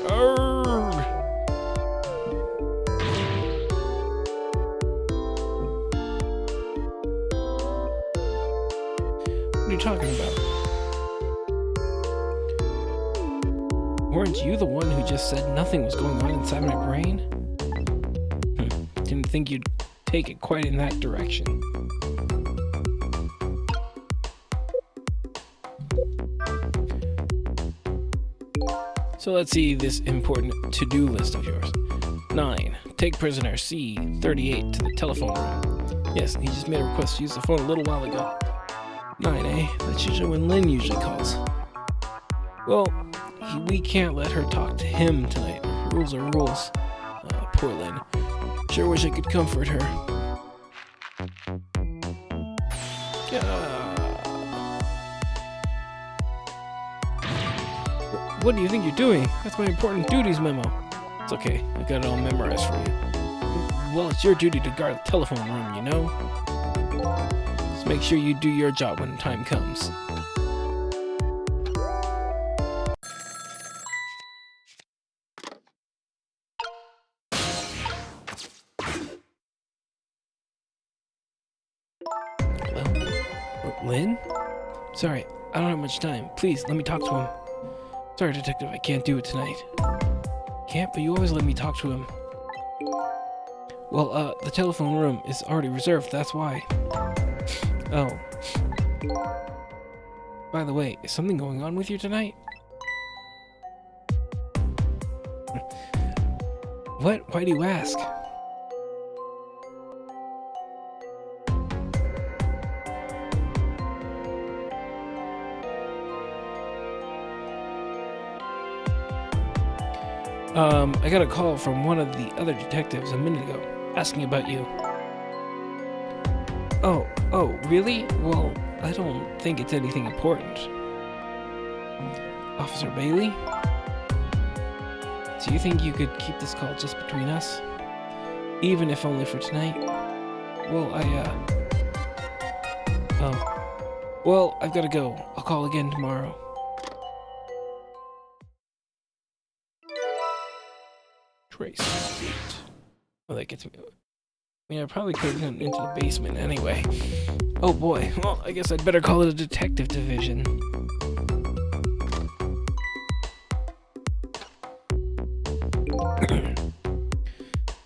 Speaker 1: Arrgh! talking about? Weren't you the one who just said nothing was going on inside my brain? Didn't think you'd take it quite in that direction. So let's see this important to-do list of yours. 9. Take prisoner C38 to the telephone room. Yes, he just made a request to use the phone a little while ago. 9, eh? That's usually when Lynn usually calls. Well, we can't let her talk to him tonight. Rules are rules. Poor Lynn. Sure wish I could comfort her. What do you think you're doing? That's my important duties memo. It's okay, I got it all memorized for you. Well, it's your duty to guard the telephone room, you know? Just make sure you do your job when the time comes. Hello? Lynn? Sorry, I don't have much time. Please, let me talk to him. Sorry, Detective, I can't do it tonight. Can't, but you always let me talk to him. Well, the telephone room is already reserved, that's why. Oh. By the way, is something going on with you tonight? What? Why do you ask? I got a call from one of the other detectives a minute ago, asking about you. Oh, really? Well, I don't think it's anything important. Officer Bailey? Do you think you could keep this call just between us? Even if only for tonight? Well, well, I've gotta go. I'll call again tomorrow. Trace feet. Well, that gets me. I mean, I probably could have gone into the basement anyway. Oh boy. Well, I guess I'd better call it a detective division.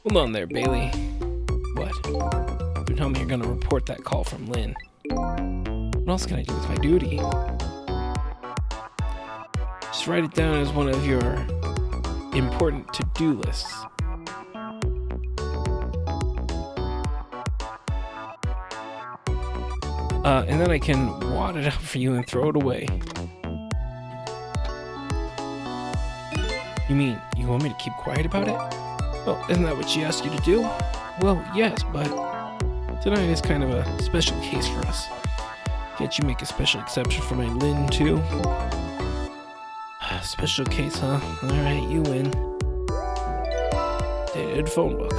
Speaker 1: Hold on there, Bailey. What? You tell me you're gonna report that call from Lynn. What else can I do with my duty? Just write it down as one of your important to-do lists. And then I can wad it up for you and throw it away. You mean, you want me to keep quiet about it? Well, isn't that what she asked you to do? Well, yes, but tonight is kind of a special case for us. Can't you make a special exception for my Lynn, too? Special case, huh? Alright, you win. Dated phone book.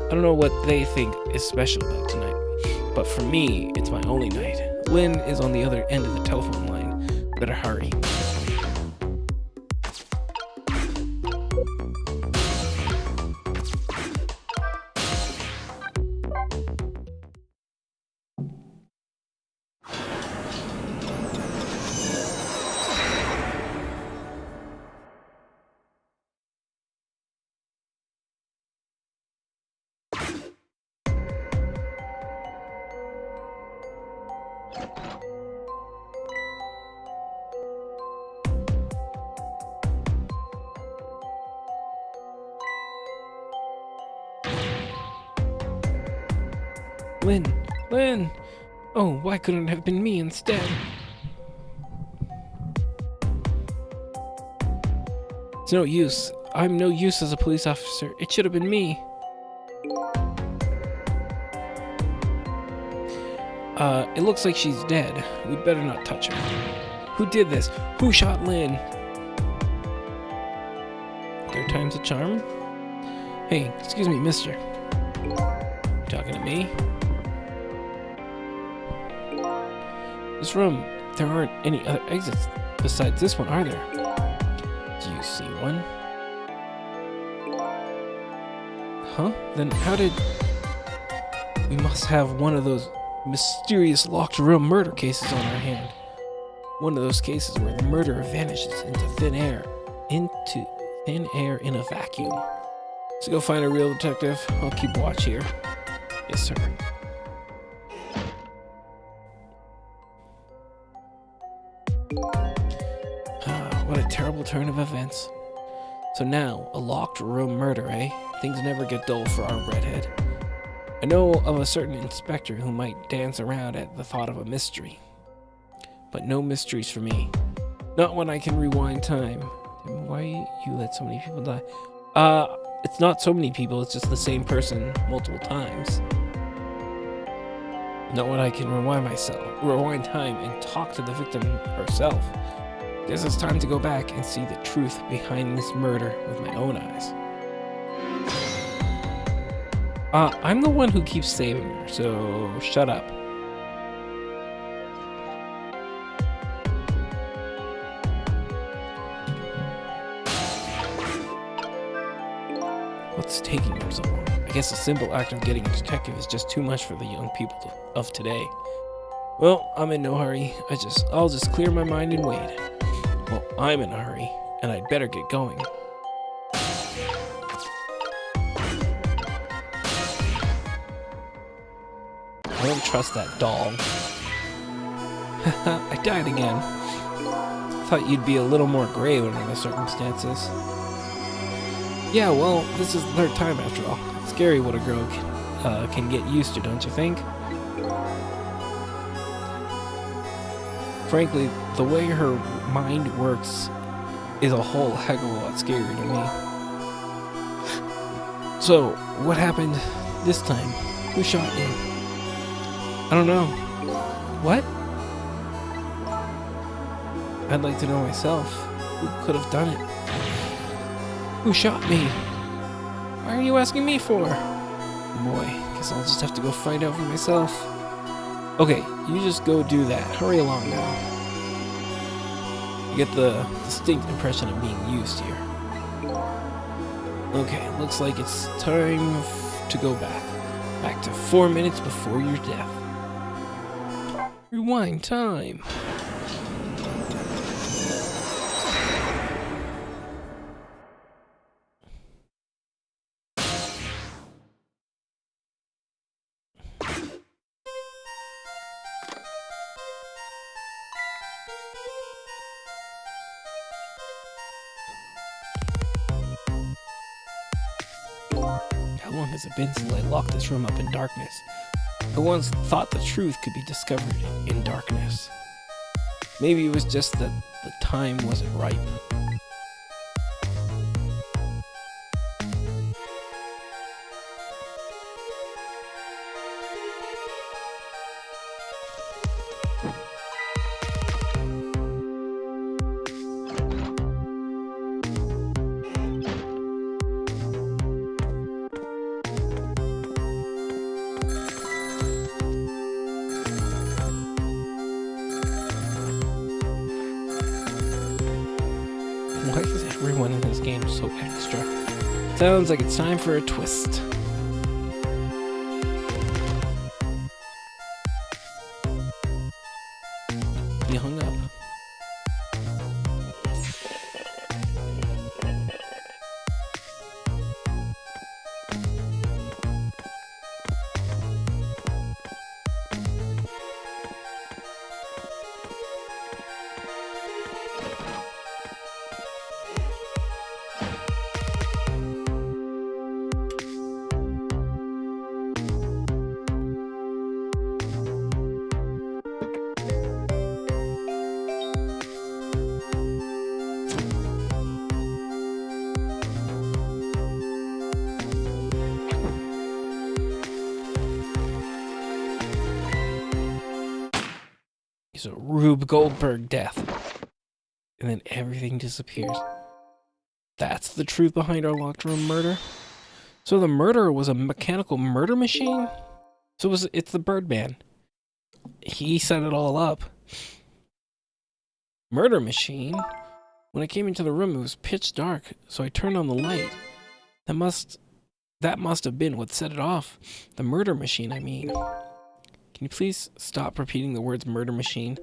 Speaker 1: I don't know what they think is special about tonight, but for me, it's my only night. Lynn is on the other end of the telephone line. Better hurry. Lynn! Oh, why couldn't it have been me instead? It's no use. I'm no use as a police officer. It should have been me. It looks like she's dead. We'd better not touch her. Who did this? Who shot Lynn? Third time's a charm? Hey, excuse me, mister. You talking to me? This room, there aren't any other exits besides this one, are there? Do you see one? Huh? Then how did... We must have one of those mysterious locked room murder cases on our hand. One of those cases where the murderer vanishes into thin air. Into thin air in a vacuum. So go find a real detective. I'll keep watch here. Yes, sir. What a terrible turn of events. So now, a locked room murder, eh? Things never get dull for our redhead. I know of a certain inspector who might dance around at the thought of a mystery. But no mysteries for me. Not when I can rewind time. Why you let so many people die? It's not so many people, it's just the same person multiple times. Not when I can rewind time and talk to the victim herself. Guess it's time to go back and see the truth behind this murder with my own eyes. I'm the one who keeps saving her, so shut up. What's taking him so long? I guess the simple act of getting a detective is just too much for the young people of today. Well, I'm in no hurry. I'll just clear my mind and wait. Well, I'm in a hurry, and I'd better get going. I don't trust that doll. I died again. Thought you'd be a little more grave under the circumstances. Yeah, well, this is the third time after all. It's scary what a girl can get used to, don't you think? Frankly, the way her mind works is a whole heck of a lot scarier to me. So, what happened this time? Who shot you? I don't know. What? I'd like to know myself. Who could have done it? Who shot me? Why are you asking me for? Boy, guess I'll just have to go find out for myself. Okay, you just go do that. Hurry along now. You get the distinct impression of being used here. Okay, looks like it's time to go back. Back to 4 minutes before your death. Rewind time. How long has it been since I locked this room up in darkness? I once thought the truth could be discovered in darkness. Maybe it was just that the time wasn't ripe. Why is everyone in this game so extra? Sounds like it's time for a twist. You hung up. He's a Rube Goldberg death. And then everything disappears. That's the truth behind our locked room murder? So the murderer was a mechanical murder machine? So it's the Birdman. He set it all up. Murder machine? When I came into the room, it was pitch dark, so I turned on the light. That must That must have been what set it off. The murder machine, I mean. Can you please stop repeating the words murder machine?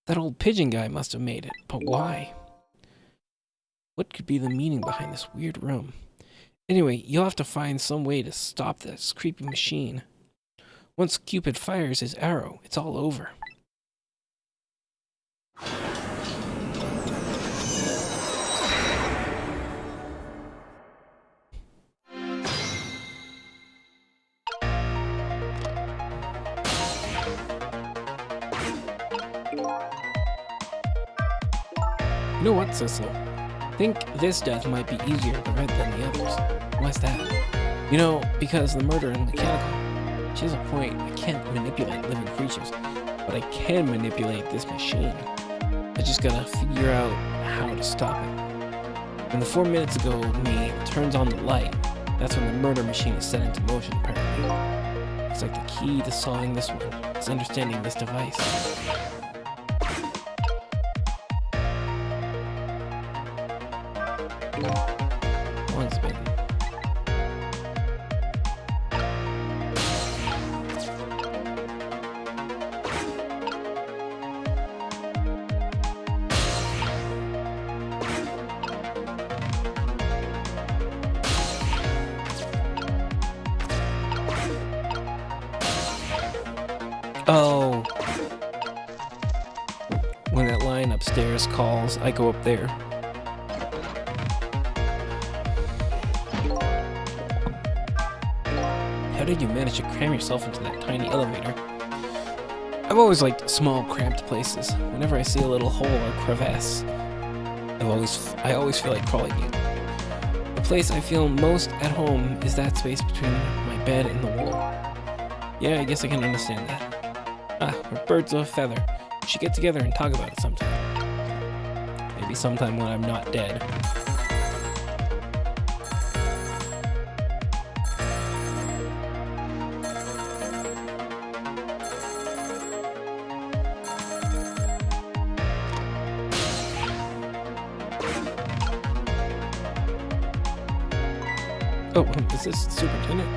Speaker 1: That old pigeon guy must have made it, but why? What could be the meaning behind this weird room? Anyway, you'll have to find some way to stop this creepy machine. Once Cupid fires his arrow, it's all over. You know what, Cecil? I think this death might be easier to prevent than the others. Why's that? You know, because the murder and mechanical. She has a point. I can't manipulate living creatures, but I can manipulate this machine. I just gotta figure out how to stop it. When the 4 minutes ago me turns on the light, that's when the murder machine is set into motion, apparently. It's like the key to solving this one is understanding this device. One's been. Oh. When that line upstairs calls, I go up there. How did you manage to cram yourself into that tiny elevator? I've always liked small, cramped places. Whenever I see a little hole or crevasse, I always feel like crawling in. The place I feel most at home is that space between my bed and the wall. Yeah, I guess I can understand that. We're birds of a feather. We should get together and talk about it sometime. Maybe sometime when I'm not dead. Oh, is this the superintendent?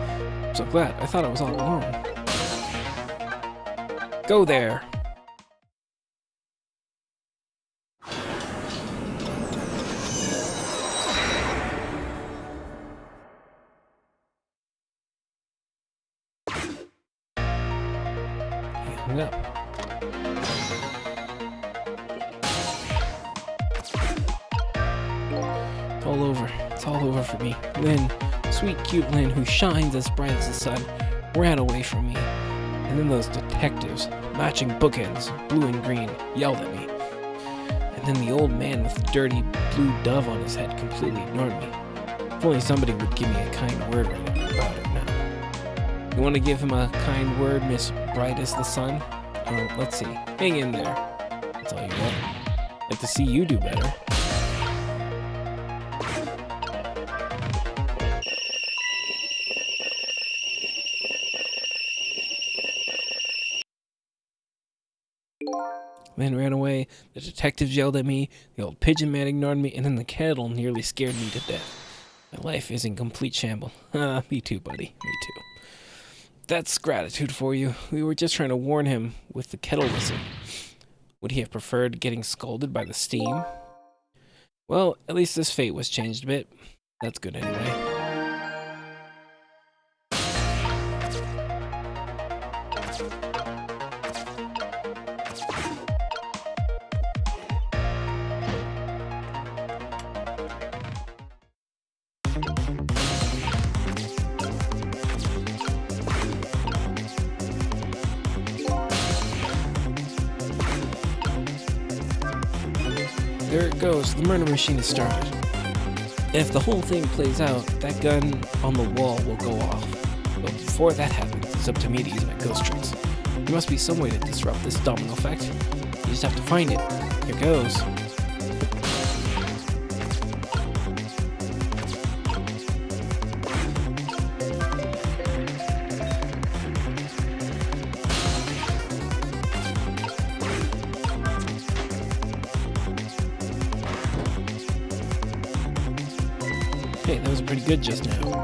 Speaker 1: I'm so glad. I thought I was all alone. Go there. He hung up. It's all over. It's all over for me. Lynn, sweet, cute Lynn, who shines as bright as the sun, ran away from me. And then those detectives, matching bookends, blue and green, yelled at me. And then the old man with the dirty blue dove on his head completely ignored me. If only somebody would give me a kind word about it now. You want to give him a kind word, Miss Bright as the Sun? Let's see. Hang in there. That's all you want. I'd like to see you do better. Lynn ran away, the detectives yelled at me, the old pigeon man ignored me, and then the kettle nearly scared me to death. My life is in complete shambles. Me too, buddy. Me too. That's gratitude for you. We were just trying to warn him with the kettle whistle. Would he have preferred getting scolded by the steam? Well, at least his fate was changed a bit. That's good anyway. There it goes, the murder machine has started. And if the whole thing plays out, that gun on the wall will go off. But before that happens, it's up to me to use my ghost tricks. There must be some way to disrupt this domino effect. You just have to find it. Here goes. Hey, that was pretty good just now.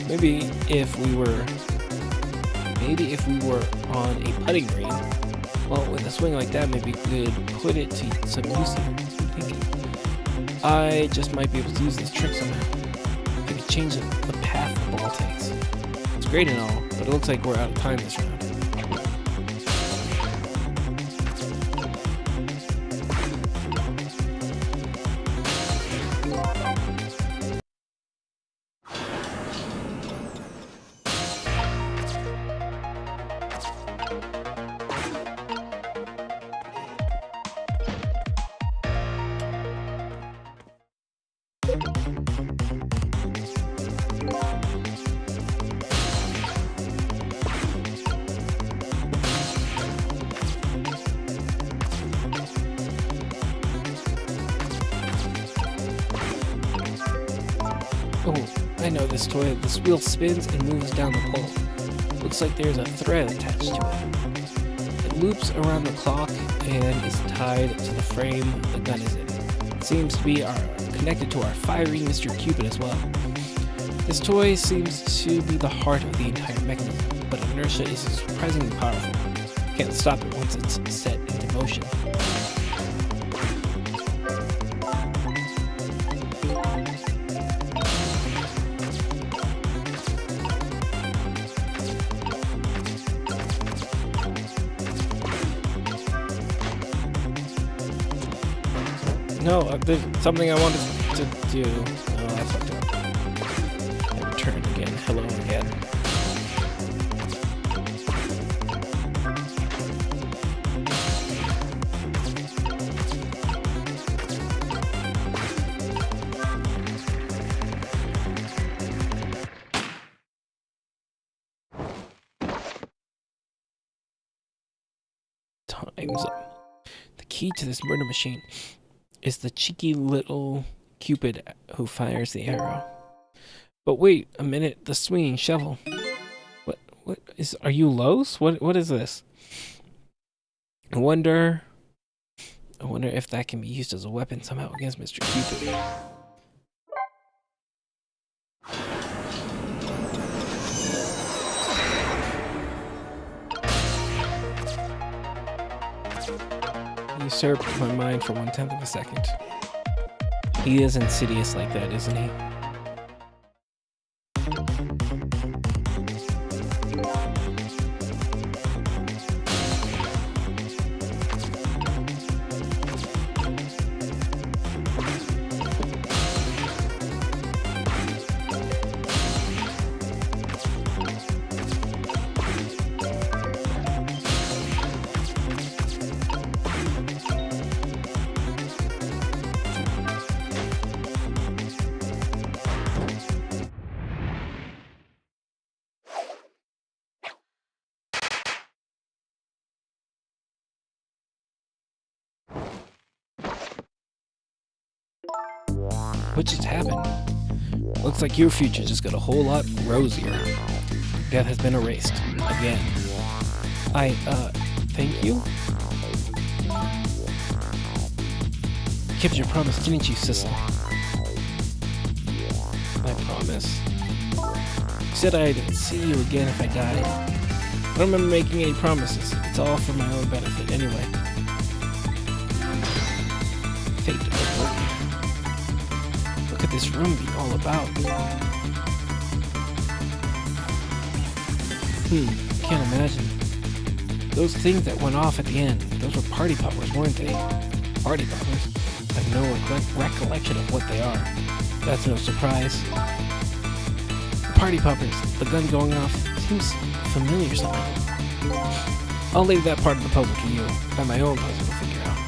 Speaker 1: Maybe if we were on a putting green, well, with a swing like that, maybe we could put it to some use here. I'm thinking. I just might be able to use this trick somehow. Maybe change the path the ball takes. It's great and all, but it looks like we're out of time this round. Oh, I know this toy. This wheel spins and moves down the pole. Looks like there's a thread attached to it. It loops around the clock and is tied to the frame the gun is in. It seems to be connected to our fiery Mr. Cupid as well. This toy seems to be the heart of the entire mechanism, but inertia is surprisingly powerful. Can't stop it once it's set into motion. No, there's something I wanted to do. Oh, I fucked up. And return again. Hello again. Time's up. The key to this murder machine is the cheeky little Cupid who fires the arrow. But wait a minute, the swinging shovel. Are you Los? What is this? I wonder if that can be used as a weapon somehow against Mr. Cupid. He usurped my mind for 1/10 of a second. He is insidious like that, isn't he? What just happened? Looks like your future just got a whole lot rosier. Death has been erased. Again. Thank you? Kept your promise, didn't you, Sissel? My promise? You said I'd see you again if I died. I don't remember making any promises. It's all for my own benefit anyway. Fate averted. What could this room be all about? Can't imagine. Those things that went off at the end, those were party poppers, weren't they? Party poppers? I have no recollection of what they are. That's no surprise. Party poppers, the gun going off, seems familiar somehow. I'll leave that part of the puzzle to you. I have my own puzzle to figure out.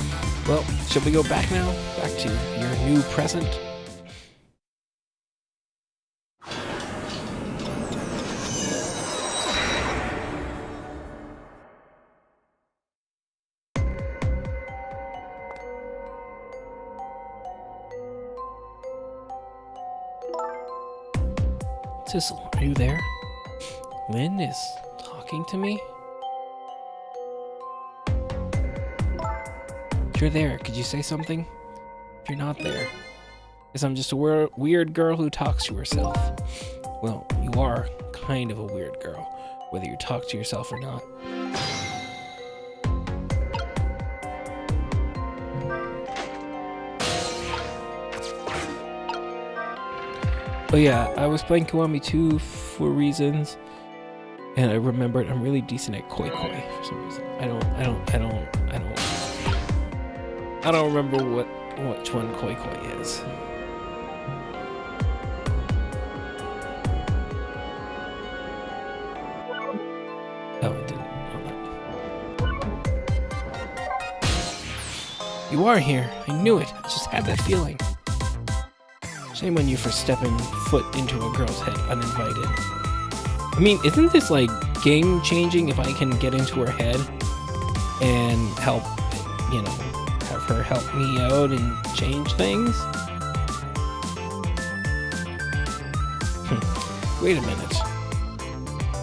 Speaker 1: Well, shall we go back now? Back to your new present? Sissel, are you there? Lynn is talking to me? If you're there, could you say something? If you're not there, Guess I'm just a weird girl who talks to herself. Well, you are kind of a weird girl, whether you talk to yourself or not. Oh yeah, I was playing Kiwami 2 for reasons, and I remembered I'm really decent at Koi Koi for some reason. I don't remember which one Koi Koi is. Oh, it didn't. Hold on. You are here. I knew it. I just had that feeling. Shame on you for stepping foot into a girl's head uninvited. I mean, isn't this like game changing if I can get into her head and help, you know, have her help me out and change things? Wait a minute.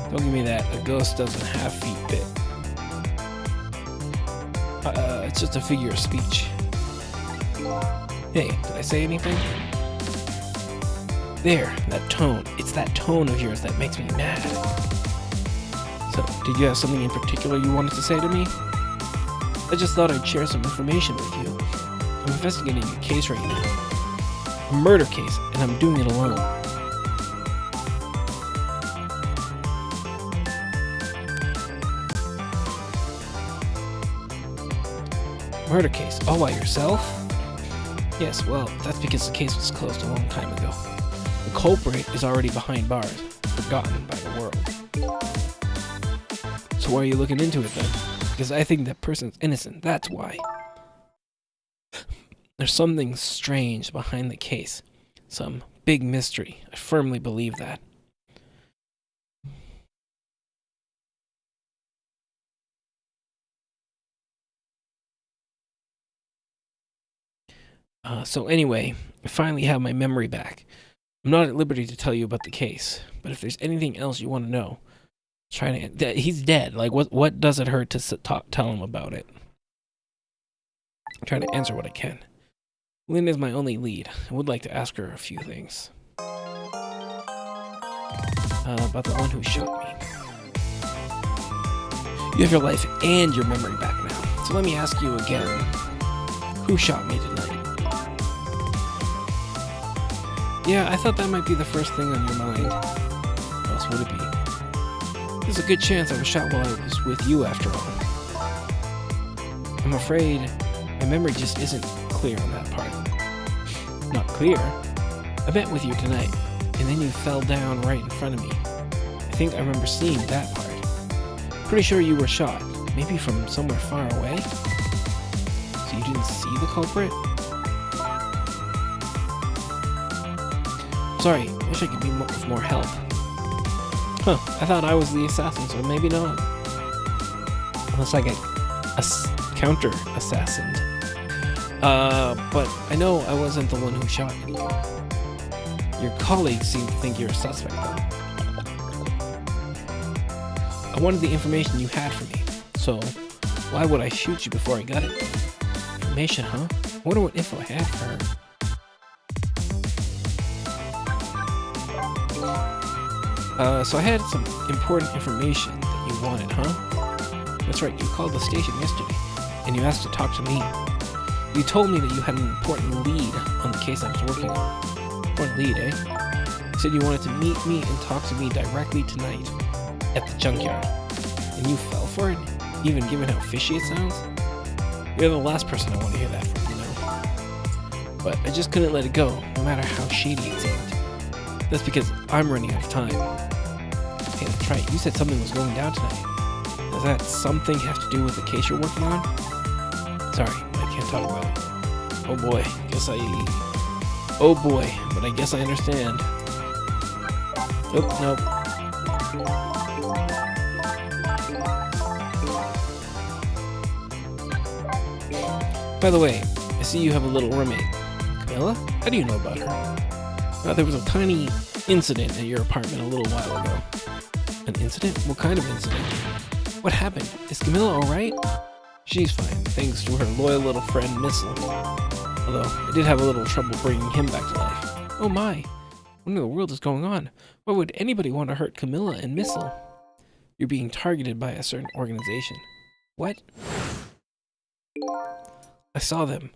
Speaker 1: Don't give me that. A ghost doesn't have feet bit. It's just a figure of speech. Hey, did I say anything? There, that tone. It's that tone of yours that makes me mad. So, did you have something in particular you wanted to say to me? I just thought I'd share some information with you. I'm investigating a case right now. A murder case, and I'm doing it alone. Murder case, all by yourself? Yes, well, that's because the case was closed a long time ago. The culprit is already behind bars, forgotten by the world. So why are you looking into it then? Because I think that person's innocent, that's why. There's something strange behind the case. Some big mystery. I firmly believe that. So anyway, I finally have my memory back. I'm not at liberty to tell you about the case, but if there's anything else you want to know, try to. He's dead. Like, what does it hurt to tell him about it? I'm trying to answer what I can. Lynn is my only lead. I would like to ask her a few things. About the one who shot me. You have your life and your memory back now. So let me ask you again. Who shot me tonight? Yeah, I thought that might be the first thing on your mind. What else would it be? There's a good chance I was shot while I was with you after all. I'm afraid my memory just isn't clear on that part. Not clear? I met with you tonight, and then you fell down right in front of me. I think I remember seeing that part. Pretty sure you were shot, maybe from somewhere far away? So you didn't see the culprit? Sorry, wish I could be of more help. Huh, I thought I was the assassin, so maybe not. Unless I get counter-assassined. But I know I wasn't the one who shot you. Your colleagues seem to think you're a suspect, though. I wanted the information you had for me, so why would I shoot you before I got it? Information, huh? I wonder what info I had for her. So I had some important information that you wanted, huh? That's right, you called the station yesterday, and you asked to talk to me. You told me that you had an important lead on the case I was working on. Important lead, eh? You said you wanted to meet me and talk to me directly tonight at the junkyard. And you fell for it, even given how fishy it sounds? You're the last person I want to hear that from, you know? But I just couldn't let it go, no matter how shady it seemed. That's because I'm running out of time. Hey, that's right, you said something was going down tonight. Does that something have to do with the case you're working on? Sorry, I can't talk about it. Oh boy, Oh boy, but I guess I understand. Nope. By the way, I see you have a little roommate. Camilla? How do you know about her? There was a tiny incident at your apartment a little while ago. An incident? What kind of incident? What happened? Is Camilla alright? She's fine, thanks to her loyal little friend, Missile. Although, I did have a little trouble bringing him back to life. Oh my! What in the world is going on? Why would anybody want to hurt Camilla and Missile? You're being targeted by a certain organization. What? I saw them.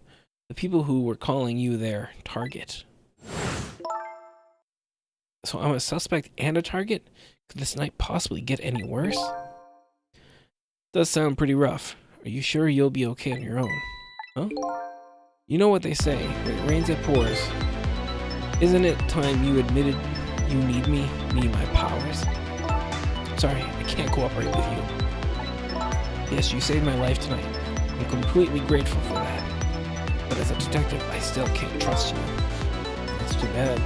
Speaker 1: The people who were calling you their target. So I'm a suspect and a target? Could this night possibly get any worse? Does sound pretty rough. Are you sure you'll be okay on your own? Huh? You know what they say, when it rains it pours. Isn't it time you admitted you need me my powers? Sorry, I can't cooperate with you. Yes, you saved my life tonight. I'm completely grateful for that. But as a detective, I still can't trust you. That's too bad.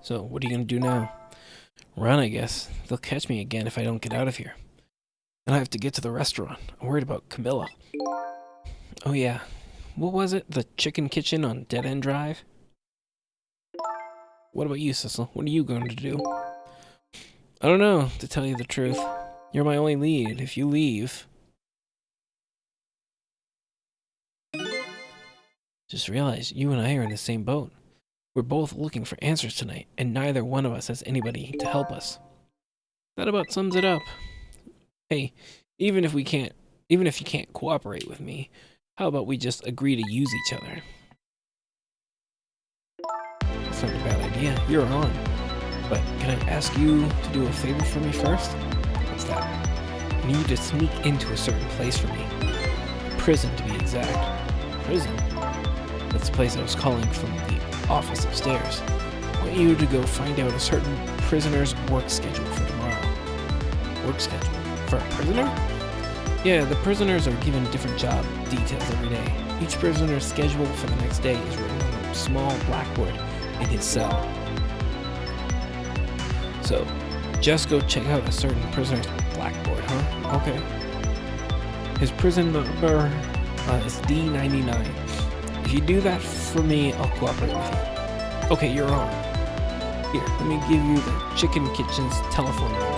Speaker 1: So, what are you gonna do now? Run, I guess. They'll catch me again if I don't get out of here. And I have to get to the restaurant. I'm worried about Camilla. Oh yeah. What was it? The chicken kitchen on Dead End Drive? What about you, Cecil? What are you going to do? I don't know, to tell you the truth. You're my only lead. If you leave... Just realize you and I are in the same boat. We're both looking for answers tonight, and neither one of us has anybody to help us. That about sums it up. Hey, even if you can't cooperate with me, how about we just agree to use each other? That's not a bad idea. You're on. But can I ask you to do a favor for me first? What's that? I need you to sneak into a certain place for me. Prison, to be exact. Prison? That's the place I was calling from the office upstairs. I want you to go find out a certain prisoner's work schedule for tomorrow. Work schedule? For a prisoner? Yeah, the prisoners are given different job details every day. Each prisoner's schedule for the next day is written on a small blackboard in his cell. So, just go check out a certain prisoner's blackboard, huh? Okay. His prison number is D99. If you do that for me, I'll cooperate with you. Okay, you're on. Here, let me give you the Chicken Kitchen's telephone number.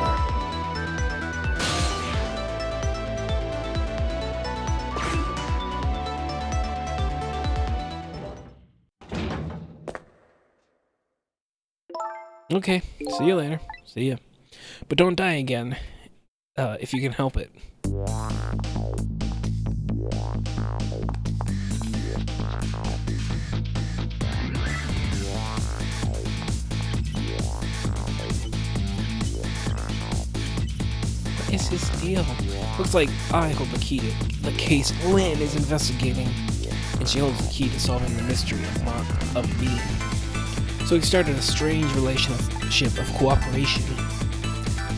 Speaker 1: Okay, see you later. See ya. But don't die again, if you can help it. What is his deal? Looks like I hold the key to the case Lynn is investigating, and she holds the key to solving the mystery of the meeting. So we started a strange relationship of cooperation.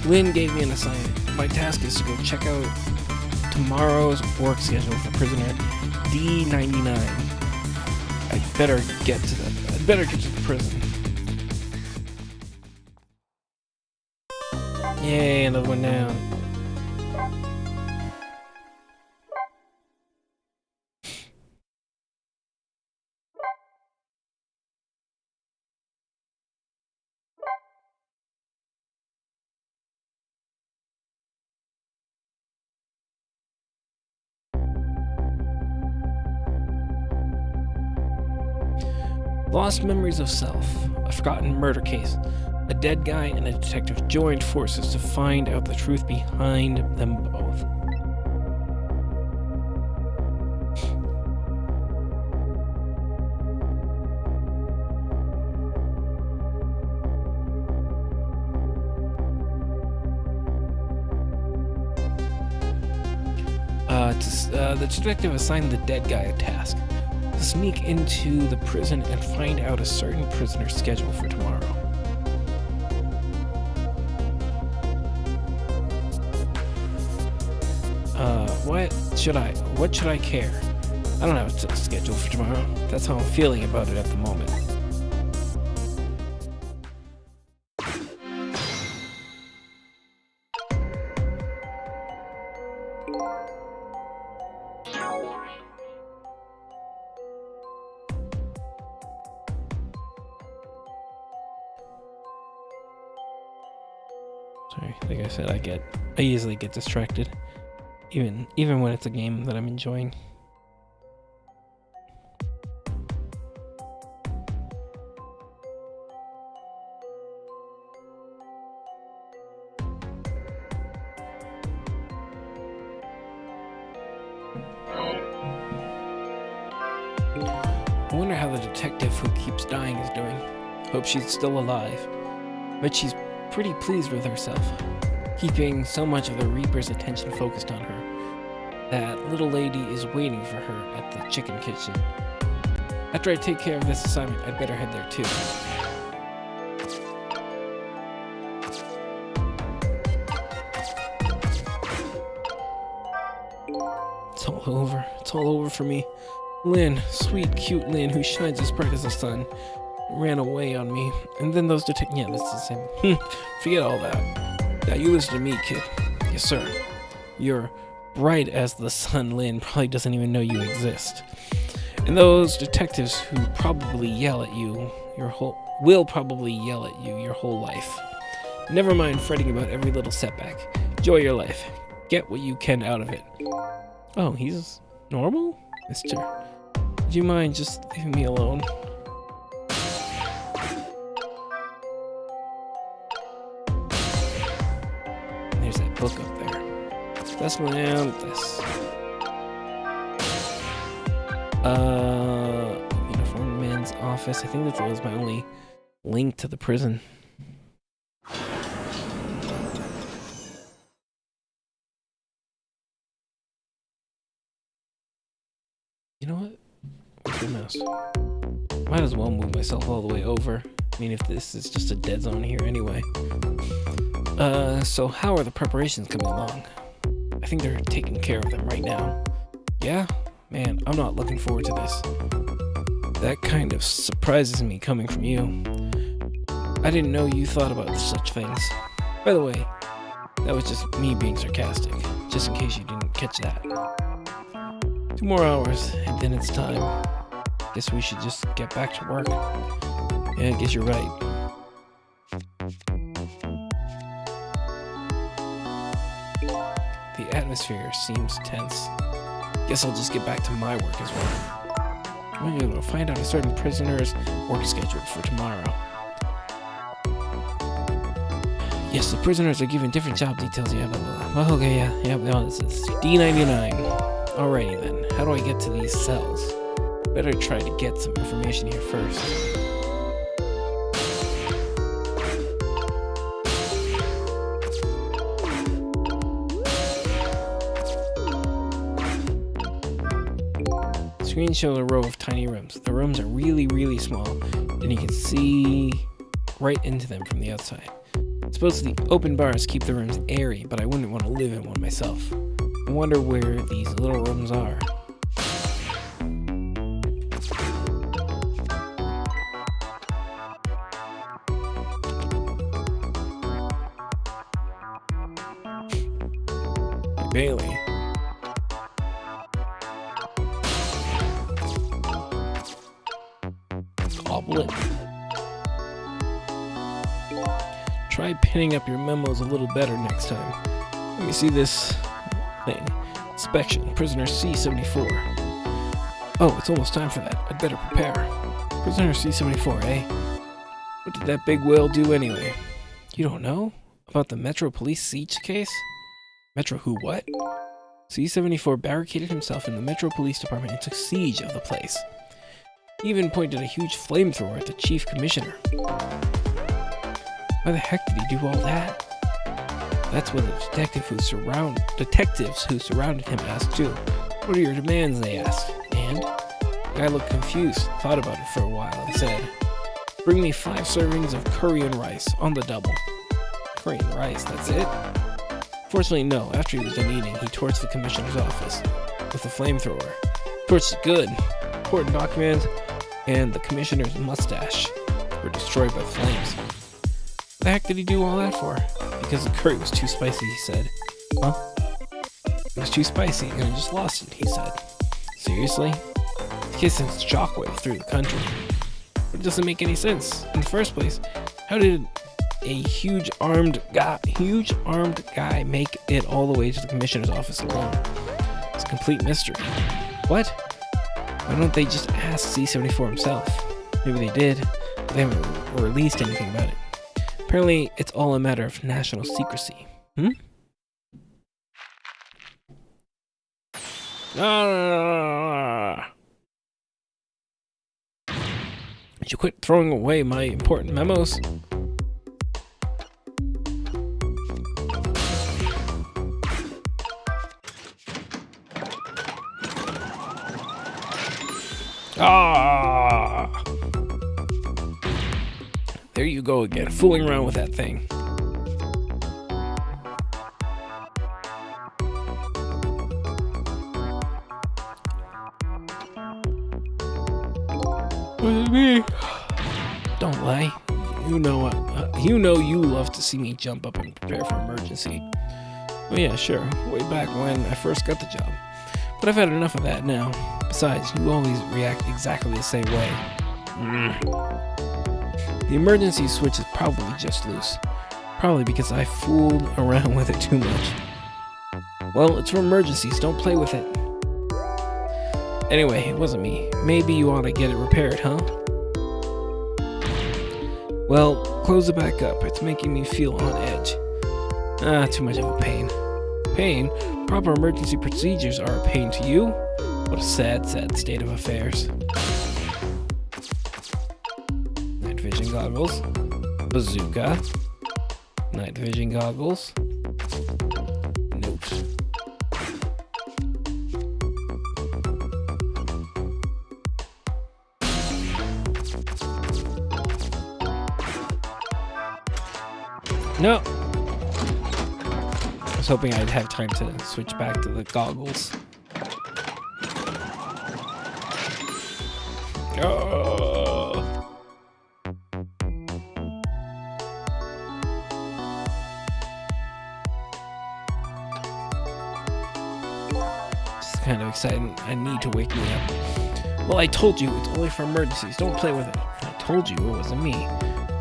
Speaker 1: Lynn gave me an assignment. My task is to go check out tomorrow's work schedule for prisoner D99. I'd better get to the prison. Yay, another one down. Lost memories of self, a forgotten murder case. A dead guy and a detective joined forces to find out the truth behind them both. The detective assigned the dead guy a task: to sneak into the prison and find out a certain prisoner's schedule for tomorrow. What should I care? I don't have a schedule for tomorrow. That's how I'm feeling about it at the moment. Sorry, like I said, I easily get distracted, even when it's a game that I'm enjoying. I wonder how the detective who keeps dying is doing. Hope she's still alive. But she's pretty pleased with herself, keeping so much of the Reaper's attention focused on her. That little lady is waiting for her at the chicken kitchen. After I take care of this assignment, I'd better head there too. It's all over. It's all over for me. Lynn, sweet, cute Lynn, who shines as bright as the sun, ran away on me. And then those yeah, that's the same. Forget all that. Now you listen to me, kid. Yes, sir. You're bright as the sun. Lynn probably doesn't even know you exist. And those detectives who probably yell at you will probably yell at you your whole life. Never mind fretting about every little setback. Enjoy your life. Get what you can out of it. Oh, he's normal? Mister, would you mind just leaving me alone? There's that book up there. That's this. Uniformed men's office. I think that was my only link to the prison. You know what? Where's the mouse? Might as well move myself all the way over. I mean, if this is just a dead zone here anyway. So how are the preparations coming along? I think they're taking care of them right now. Yeah? Man, I'm not looking forward to this. That kind of surprises me coming from you. I didn't know you thought about such things. By the way, that was just me being sarcastic, just in case you didn't catch that. 2 more hours, and then it's time. Guess we should just get back to work. Yeah, I guess you're right. The atmosphere seems tense. Guess I'll just get back to my work as well. I'm going to find out a certain prisoner's work schedule for tomorrow. Yes, the prisoners are given different job details. Yeah, blah, blah, blah. Well, okay, yeah, no, this is D99. Alrighty then, how do I get to these cells? Better try to get some information here first. The screen shows a row of tiny rooms. The rooms are really, really small, and you can see right into them from the outside. Supposedly, open bars keep the rooms airy, but I wouldn't want to live in one myself. I wonder where these little rooms are. Hey, Bailey. Goblet. Try pinning up your memos a little better next time. Let me see this thing. Inspection. Prisoner C-74. Oh, it's almost time for that. I'd better prepare. Prisoner C-74, eh? What did that big whale do anyway? You don't know? About the Metro Police siege case? Metro who what? C-74 barricaded himself in the Metro Police Department and took siege of the place. He even pointed a huge flamethrower at the Chief Commissioner. Why the heck did he do all that? That's what the detectives who surrounded him asked too. What are your demands, they asked. And the guy looked confused, thought about it for a while, and said, bring me 5 servings of curry and rice, on the double. Curry and rice, that's it? Fortunately, no. After he was done eating, he torched the commissioner's office with a flamethrower. Torched it good. Important documents and the commissioner's mustache were destroyed by the flames. What the heck did he do all that for? Because the curry was too spicy, he said. Huh? It was too spicy, and I just lost it, he said. Seriously? The case sends shockwave through the country. But it doesn't make any sense. In the first place, how did a huge armed guy make it all the way to the commissioner's office alone? It's a complete mystery. What? Why don't they just ask C-74 himself? Maybe they did, but they haven't released anything about it. Apparently, it's all a matter of national secrecy. Would you quit throwing away my important memos? There you go again, fooling around with that thing. Was it me? Don't lie. You know you love to see me jump up and prepare for emergency. Well, yeah, sure. Way back when I first got the job. But I've had enough of that now. Besides, you always react exactly the same way. The emergency switch is probably just loose. Probably because I fooled around with it too much. Well, it's for emergencies. Don't play with it. Anyway, it wasn't me. Maybe you ought to get it repaired, huh? Well, close it back up. It's making me feel on edge. Too much of a pain. Pain? Proper emergency procedures are a pain to you? What a sad, sad state of affairs. Night vision goggles. Bazooka. Night vision goggles. Note. No. I was hoping I'd have time to switch back to the goggles. Oh. Just kind of exciting. I need to wake me up. Well, I told you it's only for emergencies. Don't play with it. I told you it wasn't me.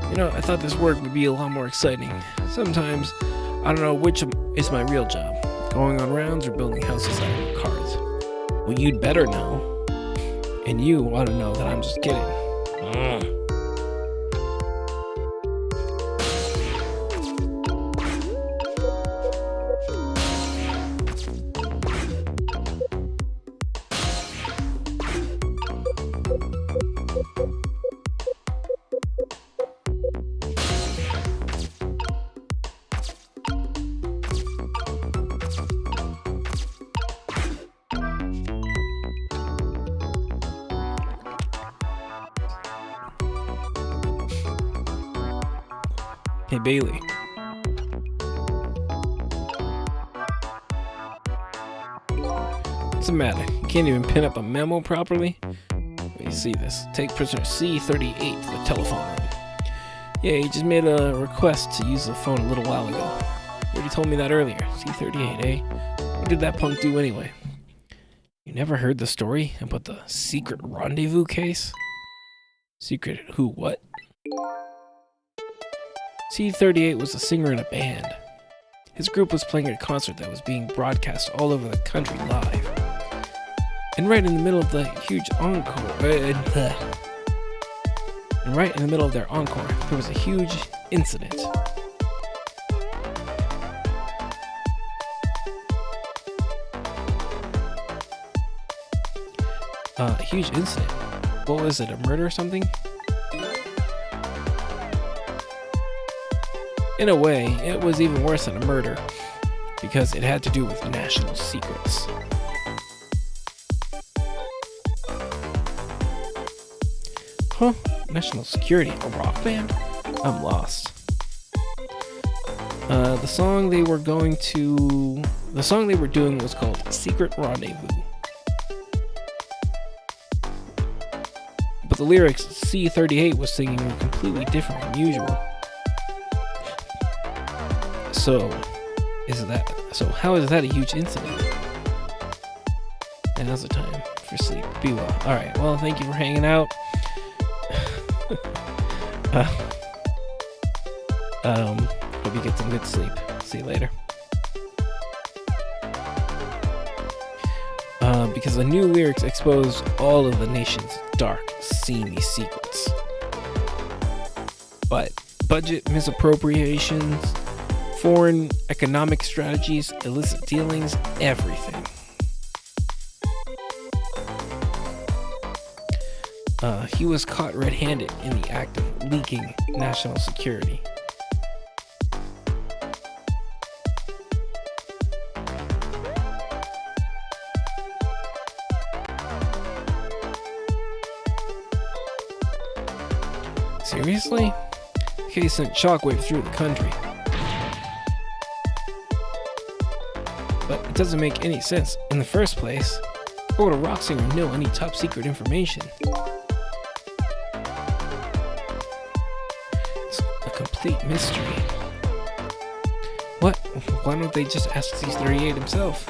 Speaker 1: You know, I thought this work would be a lot more exciting. Sometimes, I don't know which is my real job. Going on rounds or building houses out of cards. Well, you'd better know. And you ought to know that I'm just kidding. Hey, Bailey. What's the matter? You can't even pin up a memo properly? Let me see this. Take prisoner C-38 to the telephone room. Yeah, he just made a request to use the phone a little while ago. You already told me that earlier. C-38, eh? What did that punk do anyway? You never heard the story about the secret rendezvous case? Secret who, what? C-38 was a singer in a band. His group was playing at a concert that was being broadcast all over the country live. And right in the middle of the huge encore, and right in the middle of their encore, there was a huge incident. A huge incident? What was it, a murder or something? In a way, it was even worse than a murder, because it had to do with national secrets. Huh? National security? A rock band? I'm lost. The song they were doing was called Secret Rendezvous. But the lyrics C-38 was singing were completely different from usual. So how is that a huge incident? And now's the time for sleep. Be well. Alright, well, thank you for hanging out. Hope you get some good sleep. See you later. Because the new lyrics expose all of the nation's dark, seamy secrets. But budget misappropriations, foreign economic strategies, illicit dealings, everything. He was caught red-handed in the act of leaking national security. Seriously? The case sent shockwave through the country. But it doesn't make any sense. In the first place, how would a rock singer know any top secret information? It's a complete mystery. What? Why don't they just ask C38 himself?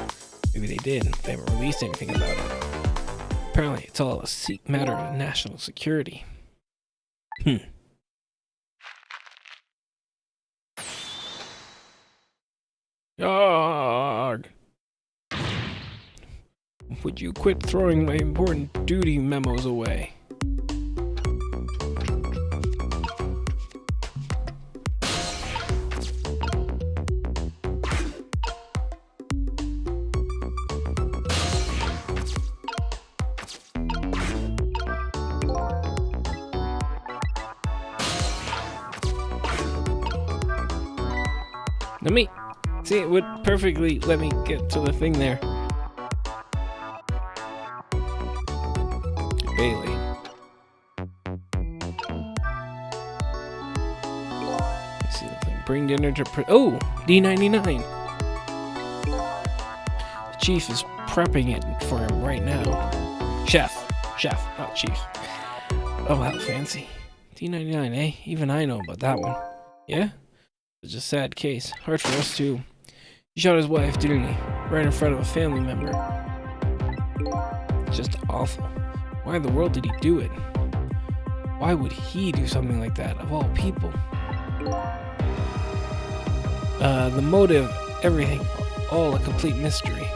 Speaker 1: Maybe they did. They haven't released anything about it. Apparently, it's all a matter of national security. Yarg! Would you quit throwing my important duty memos away? Let me see, it would perfectly let me get to the thing there. Bailey. Let's see the thing. Bring dinner to oh! D99! The chief is prepping it for him right now. Chef, not chief. Oh, how fancy. D99, eh? Even I know about that one. Yeah? It's a sad case. Hard for us too. He shot his wife, didn't he? Right in front of a family member. It's just awful. Why in the world did he do it? Why would he do something like that, of all people? The motive, everything, all a complete mystery.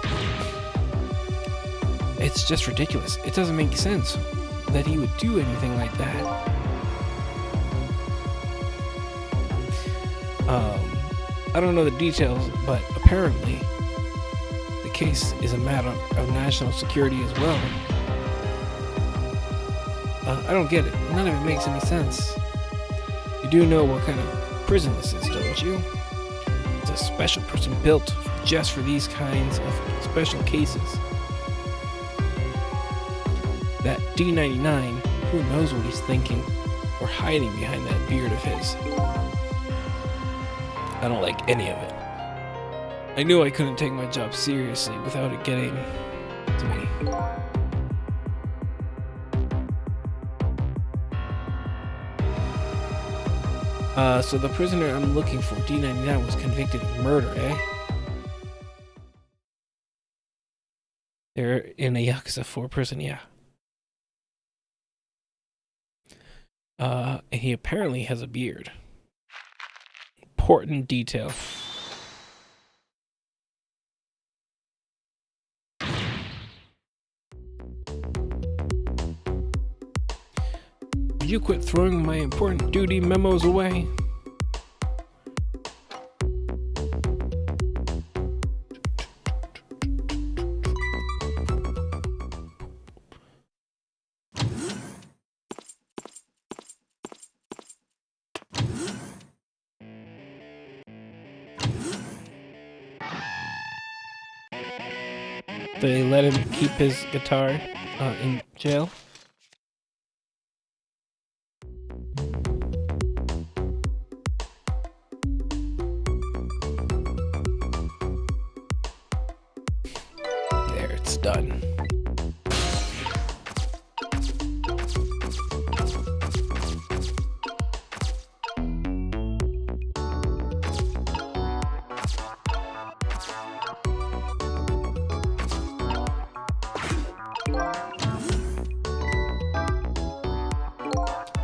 Speaker 1: It's just ridiculous. It doesn't make sense that he would do anything like that. I don't know the details, but apparently the case is a matter of national security as well. I don't get it. None of it makes any sense. You do know what kind of prison this is, don't you? It's a special prison built just for these kinds of special cases. That D99, who knows what he's thinking or hiding behind that beard of his. I don't like any of it. I knew I couldn't take my job seriously without it getting to me. So the prisoner I'm looking for, D99, was convicted of murder, eh? They're in a Yakuza 4 prison, yeah. And he apparently has a beard. Important detail. Would you quit throwing my important duty memos away? They let him keep his guitar in jail. There, it's done.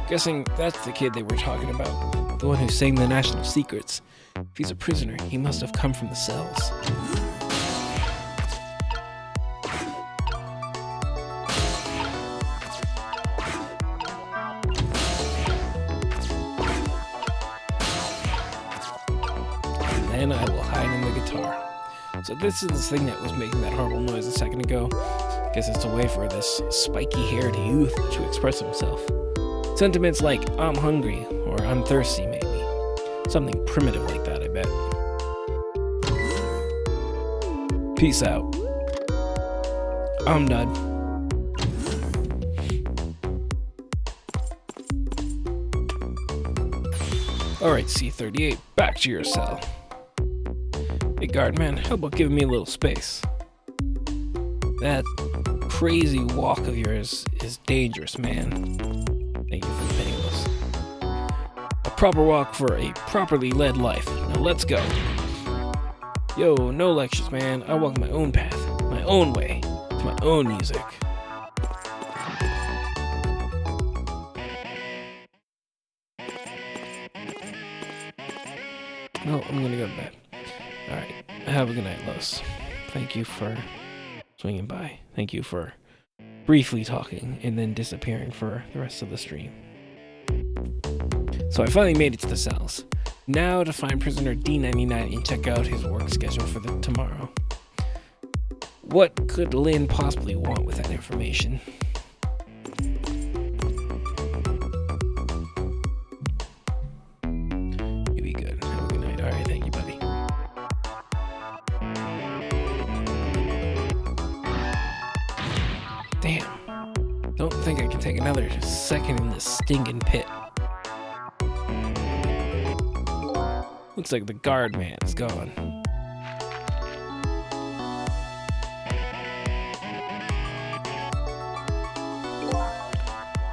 Speaker 1: Guessing that's the kid they were talking about. the one who sang the national secrets. If he's a prisoner, he must have come from the cells. And then I will hide in the guitar. So this is the thing that was making that horrible noise a second ago. Guess it's a way for this spiky-haired youth to express himself. Sentiments like, I'm hungry, or I'm thirsty, maybe. Something primitive like that, I bet. Peace out. I'm done. Alright, C-38, back to your cell. Hey, guardman, how about giving me a little space? That crazy walk of yours is dangerous, man. Thank you for the penniless. A proper walk for a properly led life. Now let's go. Yo, no lectures, man. I walk my own path, my own way, to my own music. No, I'm gonna go to bed. Alright, have a good night, Los. Thank you for swinging by. Thank you for briefly talking and then disappearing for the rest of the stream. So I finally made it to the cells. Now to find prisoner D99 and check out his work schedule for tomorrow. What could Lynn possibly want with that information? You be good. Have a good night. Alright, thank you, buddy. Damn. Don't think I can take another second in this stinking pit. Looks like the guard man is gone.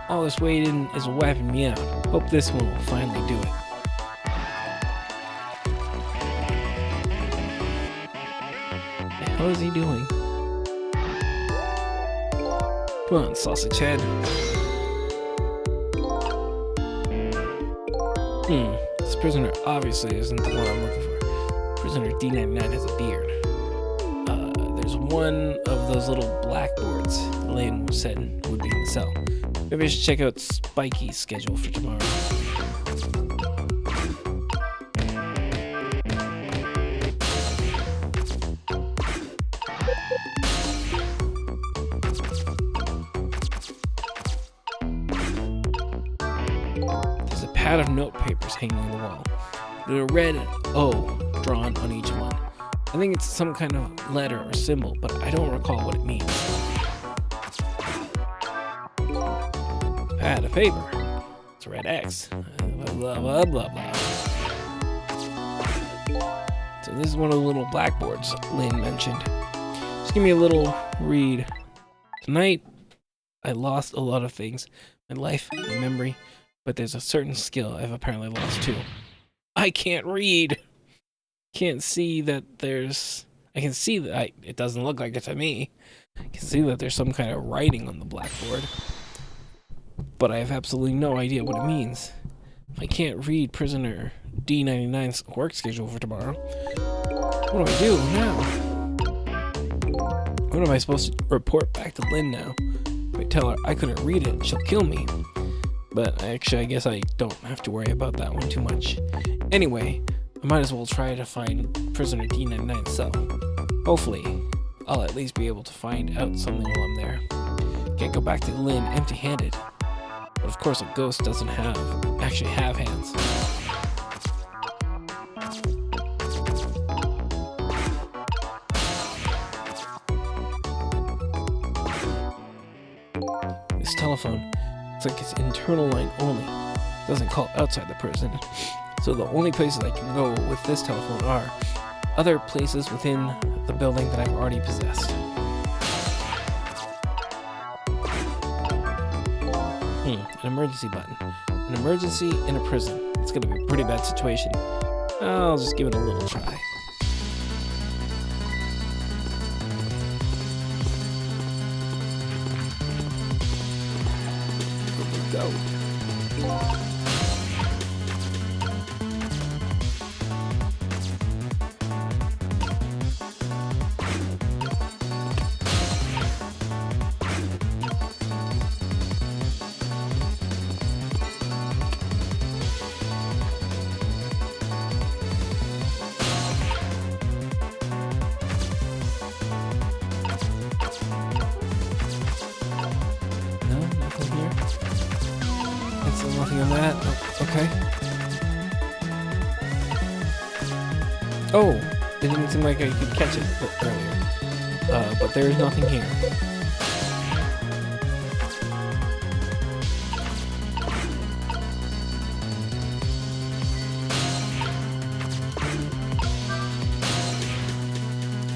Speaker 1: All this waiting is wiping me out. Hope this one will finally do it. What the hell is he doing? Come on, sausage head. This prisoner obviously isn't the one I'm looking for. Prisoner D99 has a beard. There's one of those little blackboards Lynn said would be in the cell. Maybe I should check out Spiky's schedule for tomorrow. There's a pad of note papers hanging on the wall. There's a red O drawn on each one. I think it's some kind of letter or symbol, but I don't recall what it means. Pad of paper. It's a red X. Blah, blah, blah, blah, blah. So this is one of the little blackboards Lynn mentioned. Just give me a little read. Tonight, I lost a lot of things. My life, my memory, but there's a certain skill I've apparently lost too. I can't read. Can't see that there's... I can see that it doesn't look like it to me. I can see that there's some kind of writing on the blackboard. But I have absolutely no idea what it means. If I can't read prisoner D99's work schedule for tomorrow, what do I do now? What am I supposed to report back to Lynn now? If I tell her I couldn't read it, she'll kill me. But actually, I guess I don't have to worry about that one too much. Anyway, I might as well try to find prisoner D99's cell. Hopefully, I'll at least be able to find out something while I'm there. Can't go back to Lynn empty-handed. But of course, a ghost doesn't actually have hands. This telephone, it's like it's internal line only. It doesn't call outside the prison. So the only places I can go with this telephone are other places within the building that I've already possessed. An emergency button. An emergency in a prison. It's gonna be a pretty bad situation. I'll just give it a little try. Here we go. that. Oh, okay. Oh, it didn't seem like I could catch it earlier. But there's nothing here.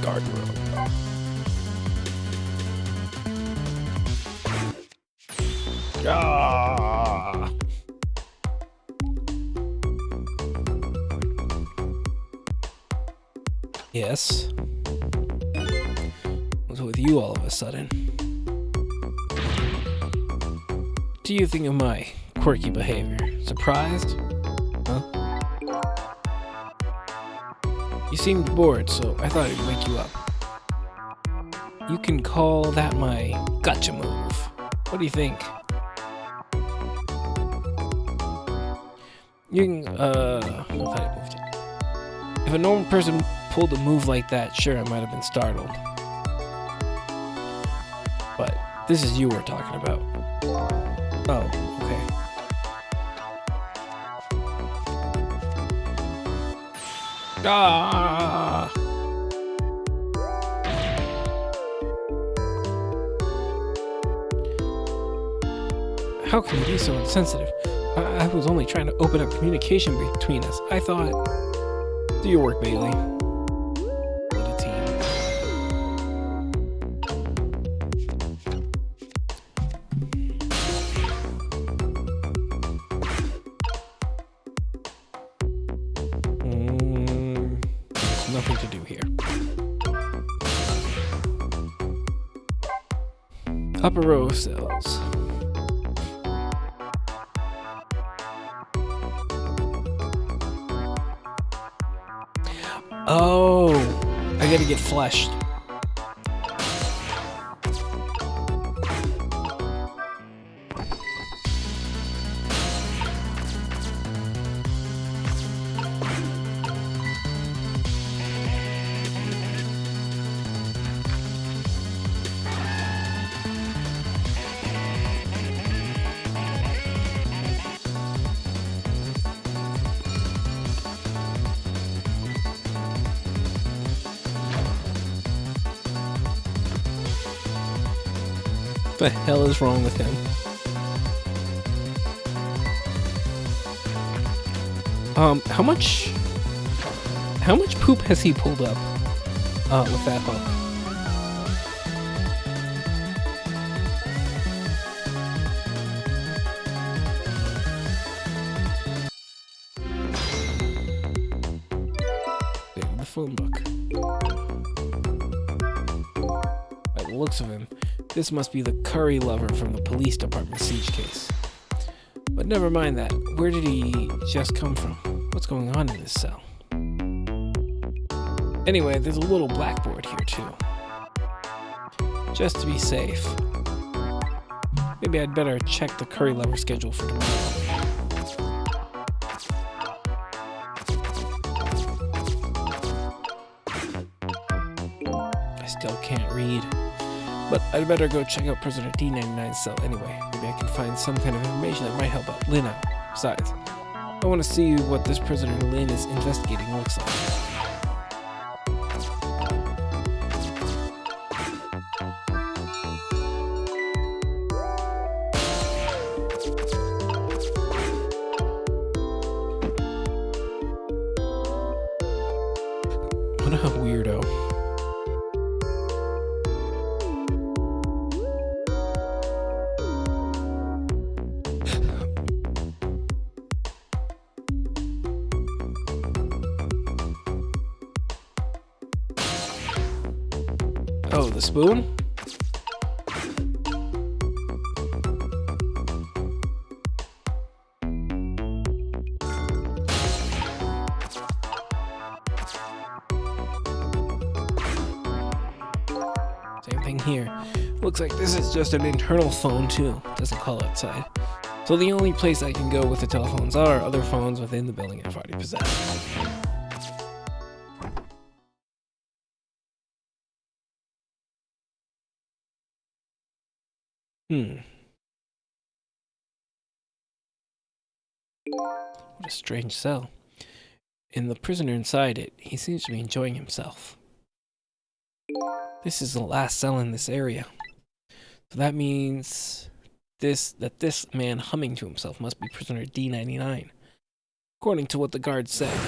Speaker 1: Guardrail. Ah! Yes. What's with you all of a sudden? What do you think of my quirky behavior? Surprised? Huh? You seemed bored, so I thought I'd wake you up. You can call that my gotcha move. What do you think? You can, I thought I moved it. If a normal person pulled a move like that, sure, I might have been startled. But this is you we're talking about. Oh, okay. Ah! How can you be so insensitive? I was only trying to open up communication between us. I thought... Do your work, Bailey. What a team. There's nothing to do here. Upper row of cells. Oh, I gotta get fleshed. What the hell is wrong with him? How much poop has he pulled up with that hook? The phone book. By the looks of him, this must be the curry lover from the police department siege case. But never mind that. Where did he just come from? What's going on in this cell? Anyway, there's a little blackboard here too. Just to be safe. Maybe I'd better check the curry lover schedule for tomorrow. I still can't read. But I'd better go check out Prisoner D99's cell anyway. Maybe I can find some kind of information that might help out Lynn out. Besides, I want to see what this prisoner Lynn is investigating looks like. What a weirdo. Oh, the spoon? Same thing here. Looks like this is just an internal phone too. Doesn't call outside. So the only place I can go with the telephones are other phones within the building I've already possessed. What a strange cell. And the prisoner inside it, he seems to be enjoying himself. This is the last cell in this area. So that means this man humming to himself must be prisoner D99, according to what the guard said.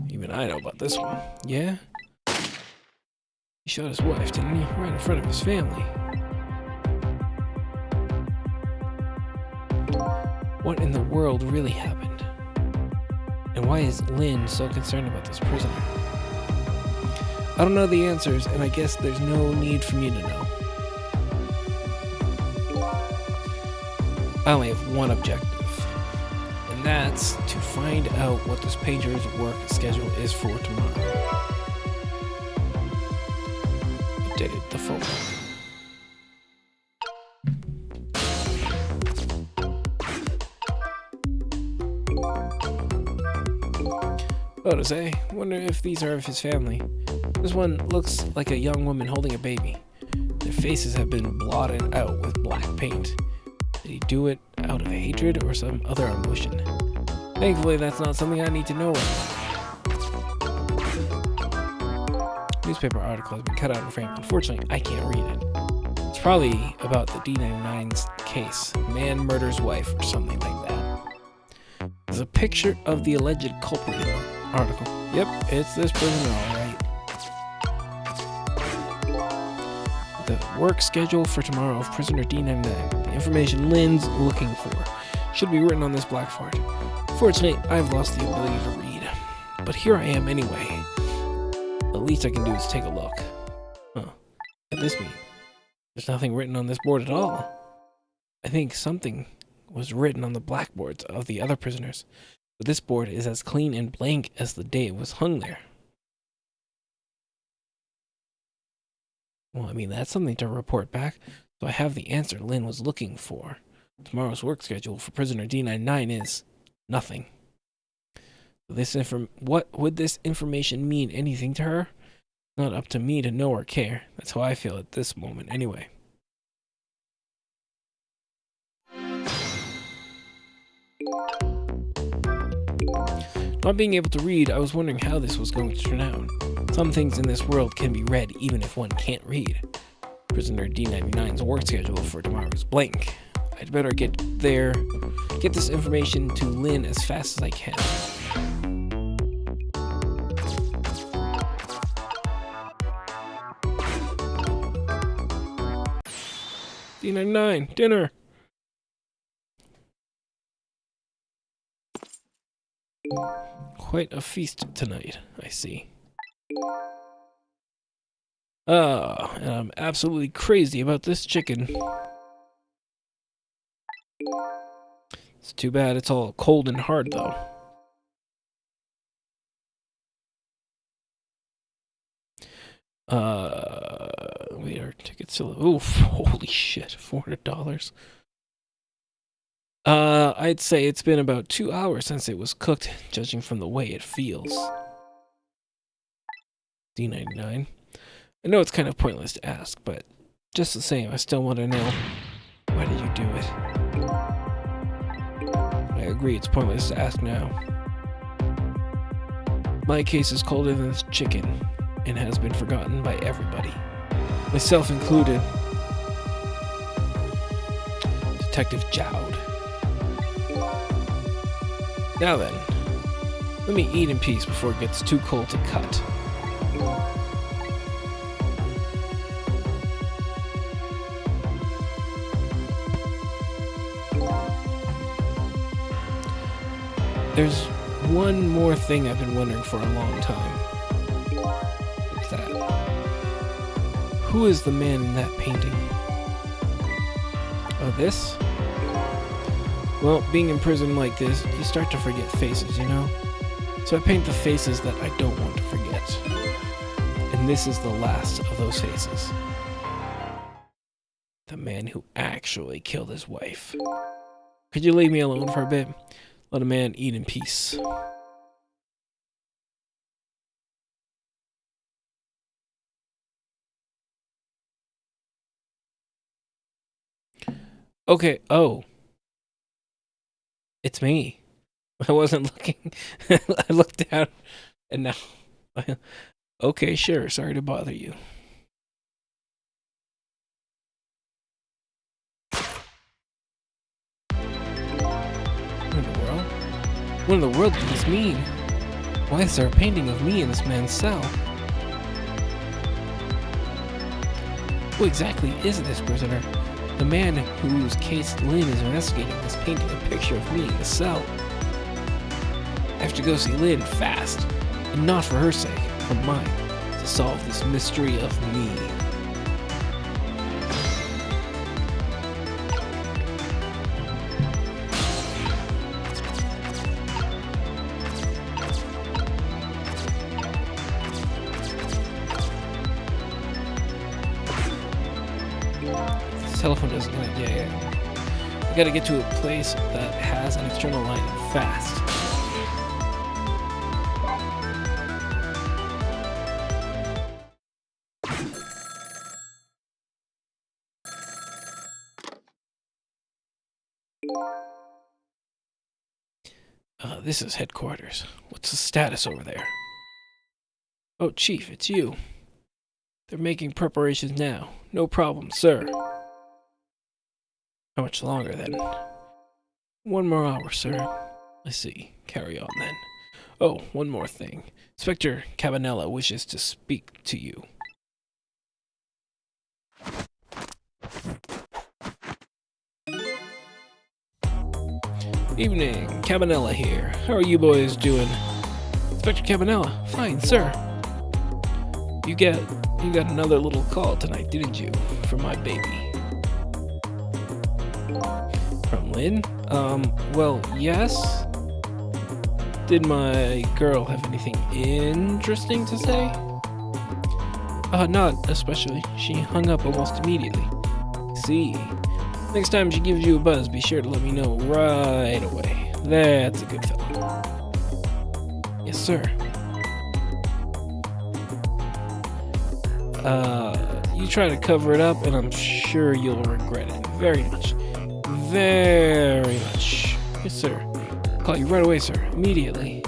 Speaker 1: Even I know about this one. Yeah? He shot his wife, didn't he? Right in front of his family. What in the world really happened? And why is Lynn so concerned about this prisoner? I don't know the answers, and I guess there's no need for me to know. I only have one objective, and that's to find out what this painter's work schedule is for tomorrow. Updated the phone. Photos, eh? Wonder if these are of his family. This one looks like a young woman holding a baby. Their faces have been blotted out with black paint. Did he do it out of hatred or some other emotion? Thankfully, that's not something I need to know right now. Newspaper article has been cut out and framed. Unfortunately, I can't read it. It's probably about the D99's case. Man murders wife or something like that. There's a picture of the alleged culprit in the article. Yep, it's this prisoner, alright. The work schedule for tomorrow of prisoner D99. The information Lynn's looking for should be written on this blackboard. Fortunately, I've lost the ability to read. But here I am anyway. The least I can do is take a look. Huh. What does this mean? There's nothing written on this board at all. I think something was written on the blackboards of the other prisoners. But this board is as clean and blank as the day it was hung there. Well, I mean, that's something to report back. So I have the answer Lynn was looking for. Tomorrow's work schedule for prisoner D99 is nothing. What would this information mean anything to her? Not up to me to know or care. That's how I feel at this moment anyway. Not being able to read, I was wondering how this was going to turn out. Some things in this world can be read even if one can't read. Prisoner D99's work schedule for tomorrow is blank. I'd better get this information to Lynn as fast as I can. D99, dinner! Quite a feast tonight, I see. And I'm absolutely crazy about this chicken. It's too bad it's all cold and hard, though. Wait, our ticket's still... Oof, holy shit, $400. I'd say it's been about 2 hours since it was cooked, judging from the way it feels. D99. I know it's kind of pointless to ask, but just the same, I still want to know, why did you do it? I agree, it's pointless to ask now. My case is colder than this chicken, and has been forgotten by everybody, myself included. Detective Jowd. Now then, let me eat in peace before it gets too cold to cut. There's one more thing I've been wondering for a long time. What's that? Who is the man in that painting? Oh, this? Well, being in prison like this, you start to forget faces, you know? So I paint the faces that I don't want to forget. And this is the last of those faces. The man who actually killed his wife. Could you leave me alone for a bit? Let a man eat in peace. Okay, oh. It's me. I wasn't looking. I looked down, and now. Okay, sure. Sorry to bother you. What in the world? What in the world does this mean? Why is there a painting of me in this man's cell? Who exactly is this prisoner? The man whose case Lynn is investigating is painting a picture of me in the cell. I have to go see Lynn fast, and not for her sake, for mine, to solve this mystery of me. This telephone doesn't connect. Yeah. I gotta get to a place that has an external line and fast. This is headquarters. What's the status over there? Oh, Chief, it's you. They're making preparations now. No problem, sir. How much longer, then? 1 more hour, sir. I see. Carry on, then. Oh, one more thing. Inspector Cabanella wishes to speak to you. Evening, Cabanella here. How are you boys doing? Inspector Cabanella, fine, sir. You got another little call tonight, didn't you? From my baby. From Lynn? Well, yes. Did my girl have anything interesting to say? Not especially. She hung up almost immediately. See. Next time she gives you a buzz, be sure to let me know right away. That's a good fellow. Yes, sir. You try to cover it up, and I'm sure you'll regret it. Very much. Very much. Yes, sir. I'll call you right away, sir. Immediately.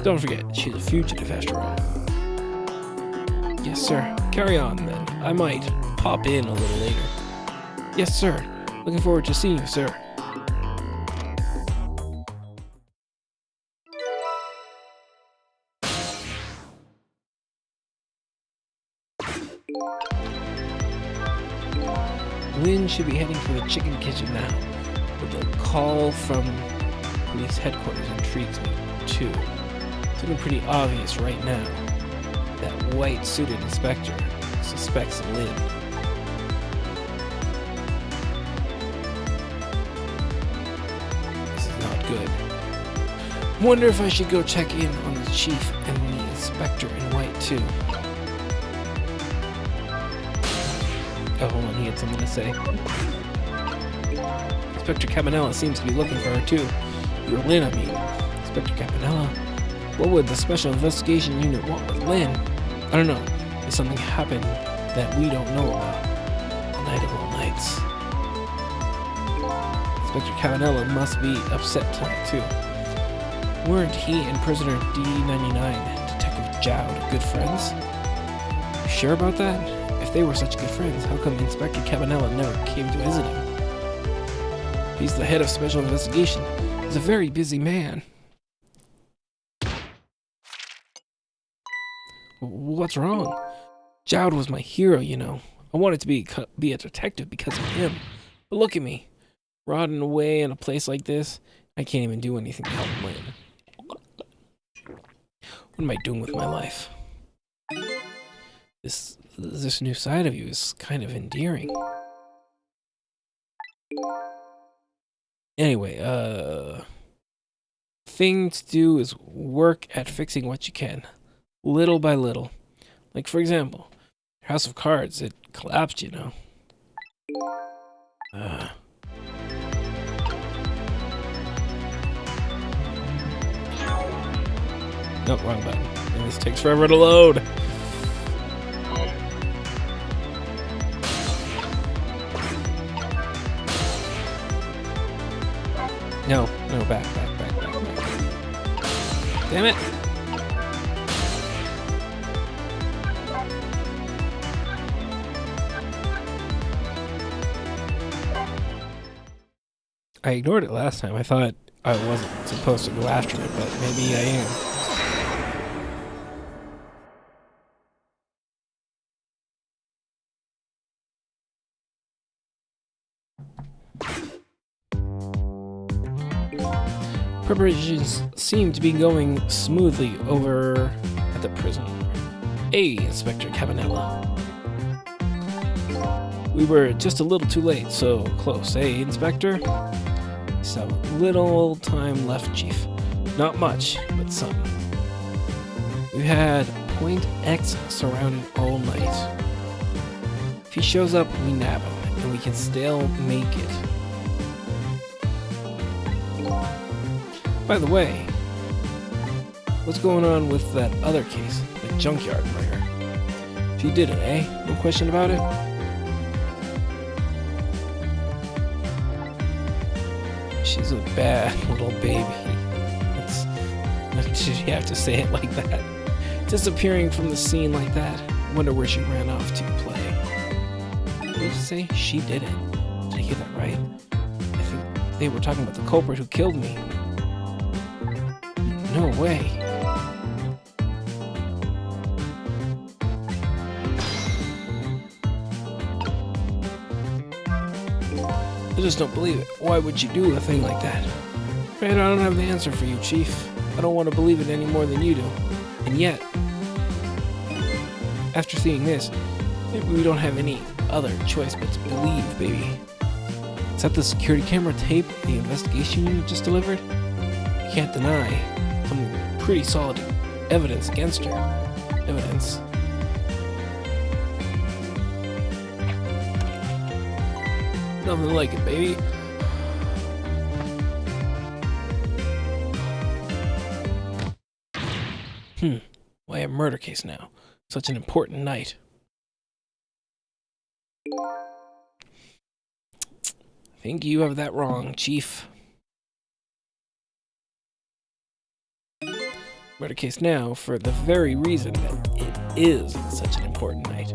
Speaker 1: Don't forget, she's a fugitive after all. Yes, sir. Carry on, then. I might pop in a little later. Yes, sir. Looking forward to seeing you, sir. Lynn should be heading for the chicken kitchen now, but the call from police headquarters intrigues me, too. It's looking pretty obvious right now. That white-suited inspector suspects Lynn. This is not good. Wonder if I should go check in on the chief and the inspector in white, too. Oh, hold on, he had something to say. Inspector Cabanella seems to be looking for her, too. You're Lynn, I mean. Inspector Cabanella? What would the Special Investigation Unit want with Lynn? I don't know. If something happened that we don't know about. The night of all nights. Inspector Cabanella must be upset tonight, too. Weren't he and prisoner D99, Detective Jowd, good friends? You sure about that? If they were such good friends, how come Inspector Cabanella never came to visit him? He's the head of Special Investigation. He's a very busy man. What's wrong? Jowd was my hero, you know. I wanted to be a detective because of him. But look at me. Rotting away in a place like this. I can't even do anything to help Lynn. What am I doing with my life? This new side of you is kind of endearing. Anyway, thing to do is work at fixing what you can. Little by little. Like, for example, House of Cards, it collapsed, you know. No, wrong button. And this takes forever to load. No, back. Damn it! I ignored it last time. I thought I wasn't supposed to go after it, but maybe I am. Preparations seem to be going smoothly over at the prison. Hey, Inspector Cabanella. We were just a little too late, so close. Hey, Inspector? Some little time left, Chief. Not much, but some. We've had Point X surrounded all night. If he shows up, we nab him, and we can still make it. By the way, what's going on with that other case, the junkyard murder? She did it, eh? No question about it? She's a bad little baby. Did you have to say it like that? Disappearing from the scene like that. Wonder where she ran off to play. What did you say? She did it. Did I hear that right? I think they were talking about the culprit who killed me. No way. I just don't believe it. Why would you do a thing like that? Man, I don't have the answer for you, Chief. I don't want to believe it any more than you do. And yet, after seeing this, maybe we don't have any other choice but to believe, baby. Is that the security camera tape the investigation unit just delivered? You can't deny some pretty solid evidence against her. Evidence. Nothing like it, baby. Why a murder case now? Such an important night. I think you have that wrong, Chief. Murder case now for the very reason that it is such an important night.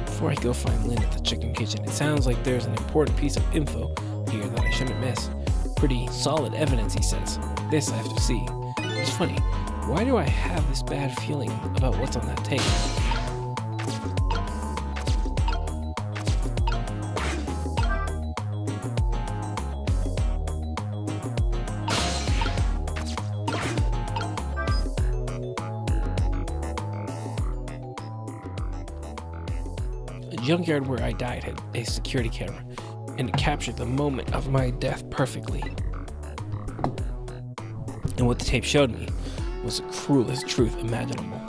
Speaker 1: Before I go find Lynn at the chicken kitchen, it sounds like there's an important piece of info here that I shouldn't miss. Pretty solid evidence, he says. This I have to see. It's funny, why do I have this bad feeling about what's on that tape? The junkyard where I died had a security camera, and it captured the moment of my death perfectly. And what the tape showed me was the cruelest truth imaginable.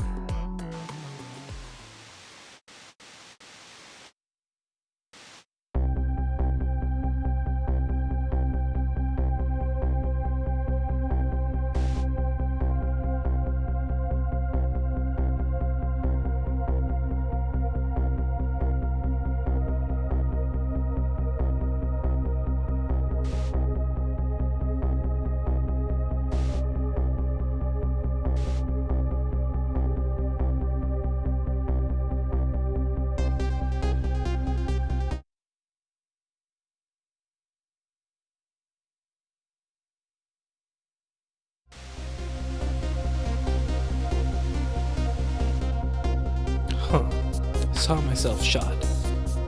Speaker 1: Saw myself shot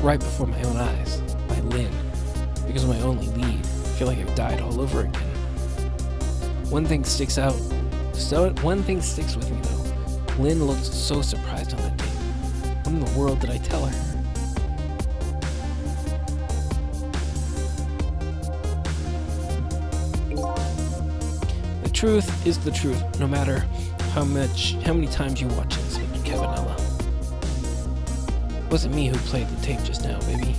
Speaker 1: right before my own eyes by Lynn because of my only lead. I feel like I've died all over again. One thing sticks with me though. Lynn looked so surprised on that day. What in the world did I tell her? The truth is the truth, no matter how many times you watch it, Inspector Cabanella. It wasn't me who played the tape just now, baby.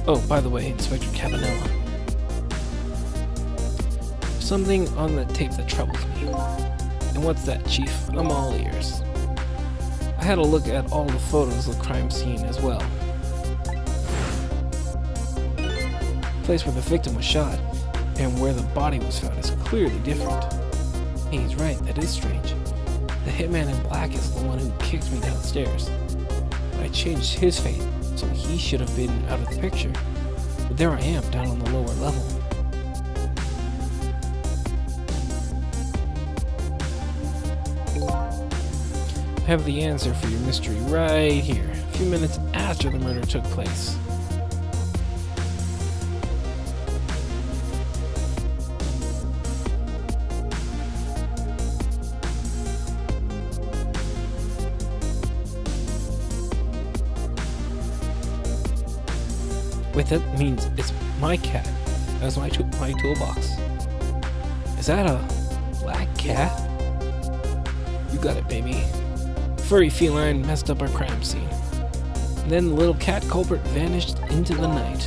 Speaker 1: Oh, by the way, Inspector Cabanella. There's something on the tape that troubles me. And what's that, Chief? I'm all ears. I had a look at all the photos of the crime scene as well. The place where the victim was shot and where the body was found is clearly different. Hey, he's right, that is strange. The hitman in black is the one who kicked me downstairs. But I changed his fate, so he should have been out of the picture. But there I am, down on the lower level. I have the answer for your mystery right here, a few minutes after the murder took place. Wait, that means it's my cat. That's my toolbox. Is that a black cat? You got it, baby. Furry feline messed up our crime scene. And then the little cat culprit vanished into the night.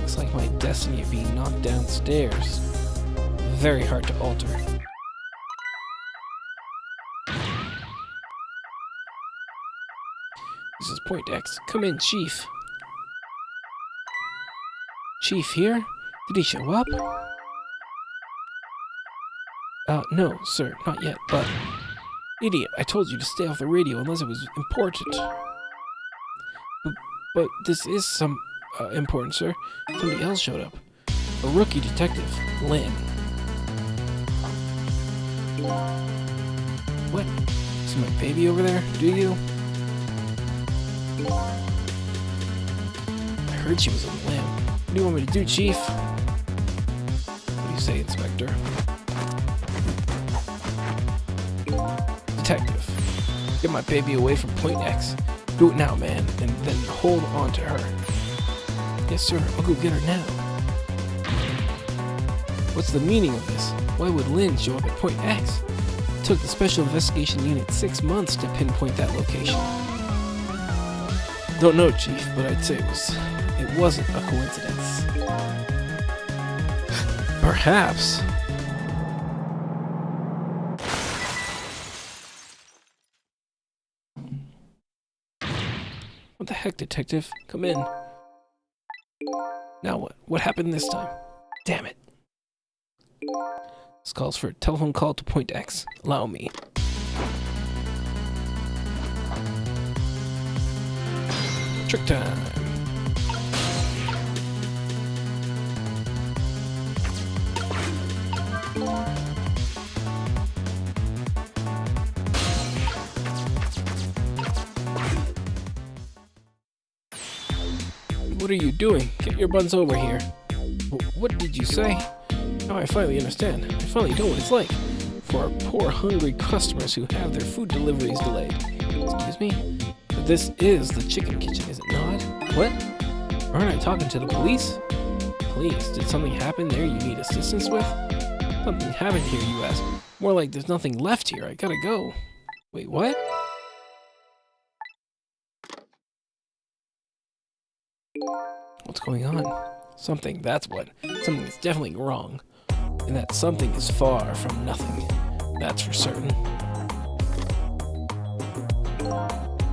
Speaker 1: Looks like my destiny of being knocked downstairs. Very hard to alter. This is Point X. Come in, Chief. Chief here? Did he show up? No, sir, not yet, but... Idiot, I told you to stay off the radio unless it was important. But this is important, sir. Somebody else showed up. A rookie detective, Lynn. What? See my baby over there? Do you? I heard she was a limb. What do you want me to do, Chief? What do you say, Inspector? Detective, get my baby away from Point X. Do it now, man, and then hold on to her. Yes, sir, I'll go get her now. What's the meaning of this? Why would Lynn show up at Point X? It took the Special Investigation Unit 6 months to pinpoint that location. Don't know, Chief, but I'd say it wasn't a coincidence. Perhaps. What the heck, Detective? Come in. Now what? What happened this time? Damn it. This calls for a telephone call to Point X. Allow me. Trick time. What are you doing? Get your buns over here. What did you say? Now I finally understand. I finally know what it's like for our poor, hungry customers who have their food deliveries delayed. Excuse me? But this is the chicken kitchen, is it not? What? Aren't I talking to the police? Please, did something happen there you need assistance with? Something happened here, you ask. More like there's nothing left here. I gotta go. Wait, what? What's going on? Something, that's what. Something is definitely wrong. And that something is far from nothing. That's for certain.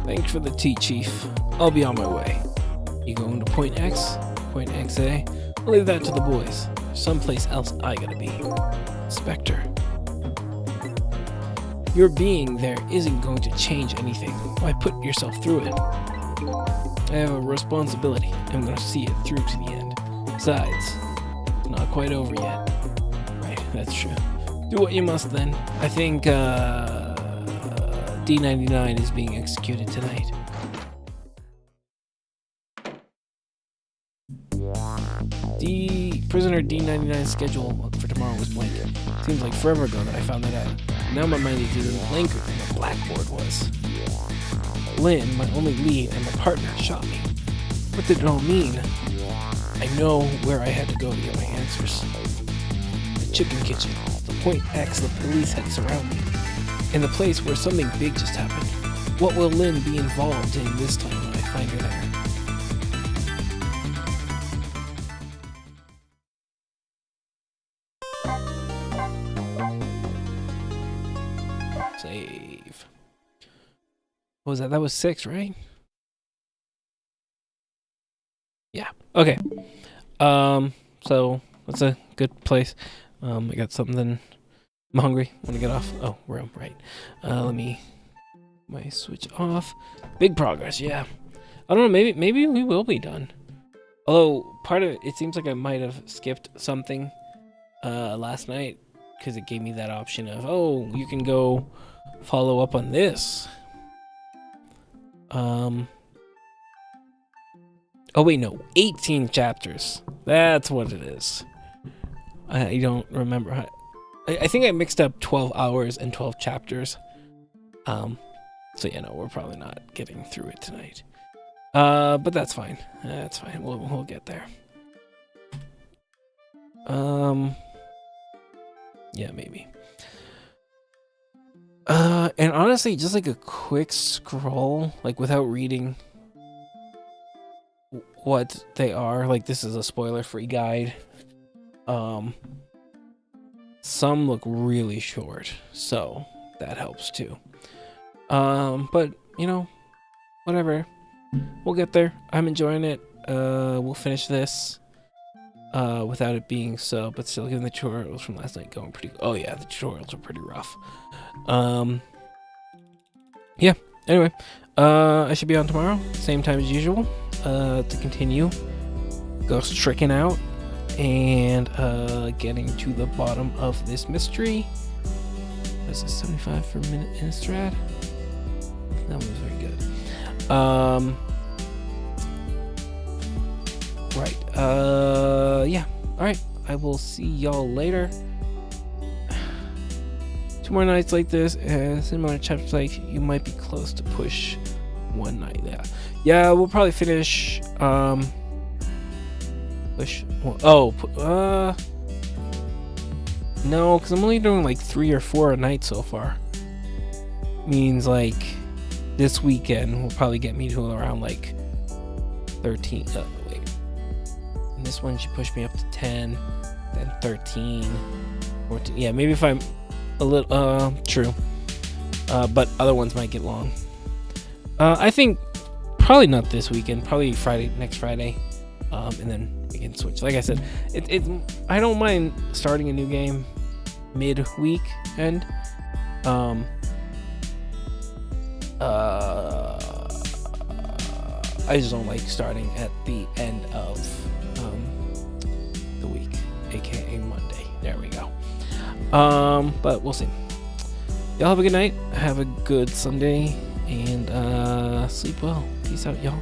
Speaker 1: Thanks for the tea, Chief. I'll be on my way. You going to Point X? Point XA? I'll leave that to the boys. There's someplace else I gotta be. Inspector. Your being there isn't going to change anything. Why put yourself through it? I have a responsibility. I'm going to see it through to the end. Besides, it's not quite over yet. Right, that's true. Do what you must then. I think D99 is being executed tonight. Prisoner D99's schedule for tomorrow was blank. Seems like forever ago that I found that out. Now my mind is even blanker than the blackboard was. Lynn, my only lead, and my partner shot me. What did it all mean? I know where I had to go to get my answers. The chicken kitchen, the Point X the police had surrounded me, and the place where something big just happened. What will Lynn be involved in this time when I find her there? save. What was that? That was 6, right? Yeah. Okay. So that's a good place. I got something. I'm hungry. Want to get off? Oh, room, right. Let me my switch off. Big progress, yeah. I don't know, maybe we will be done. Although part of it seems like I might have skipped something last night because it gave me that option of, oh, you can go follow up on this. Oh wait, no, 18 chapters. That's what it is. I don't remember. I think I mixed up 12 hours and 12 chapters. So yeah, no, we're probably not getting through it tonight. But that's fine. That's fine. We'll get there. Yeah, maybe. And honestly, just like a quick scroll, like without reading what they are. Like this is a spoiler-free guide. Some look really short, so that helps too. But you know, whatever. We'll get there. I'm enjoying it. We'll finish this without it being so, but still getting the tutorials from last night going pretty. Oh yeah, the tutorials are pretty rough. Yeah. Anyway, I should be on tomorrow, same time as usual, to continue ghost tricking out and getting to the bottom of this mystery. This is 75 for a minute in a strat. That was very good. Right. Yeah. All right. I will see y'all later. 2 more nights like this, and similar chapters like you might be close to push 1 night. Yeah. Yeah. We'll probably finish. Push. No, because I'm only doing like 3 or 4 a night so far. Means like this weekend will probably get me to around like 13. Wait. And this one should push me up to 10, then 13, 14. Yeah, maybe if I'm a little, true. But other ones might get long. I think probably not this weekend, probably next Friday. And then we can switch. Like I said, I don't mind starting a new game mid-week end. I just don't like starting at the end of the week, aka Monday. There we go. But we'll see. Y'all have a good night. Have a good Sunday, and sleep well. Peace out, y'all.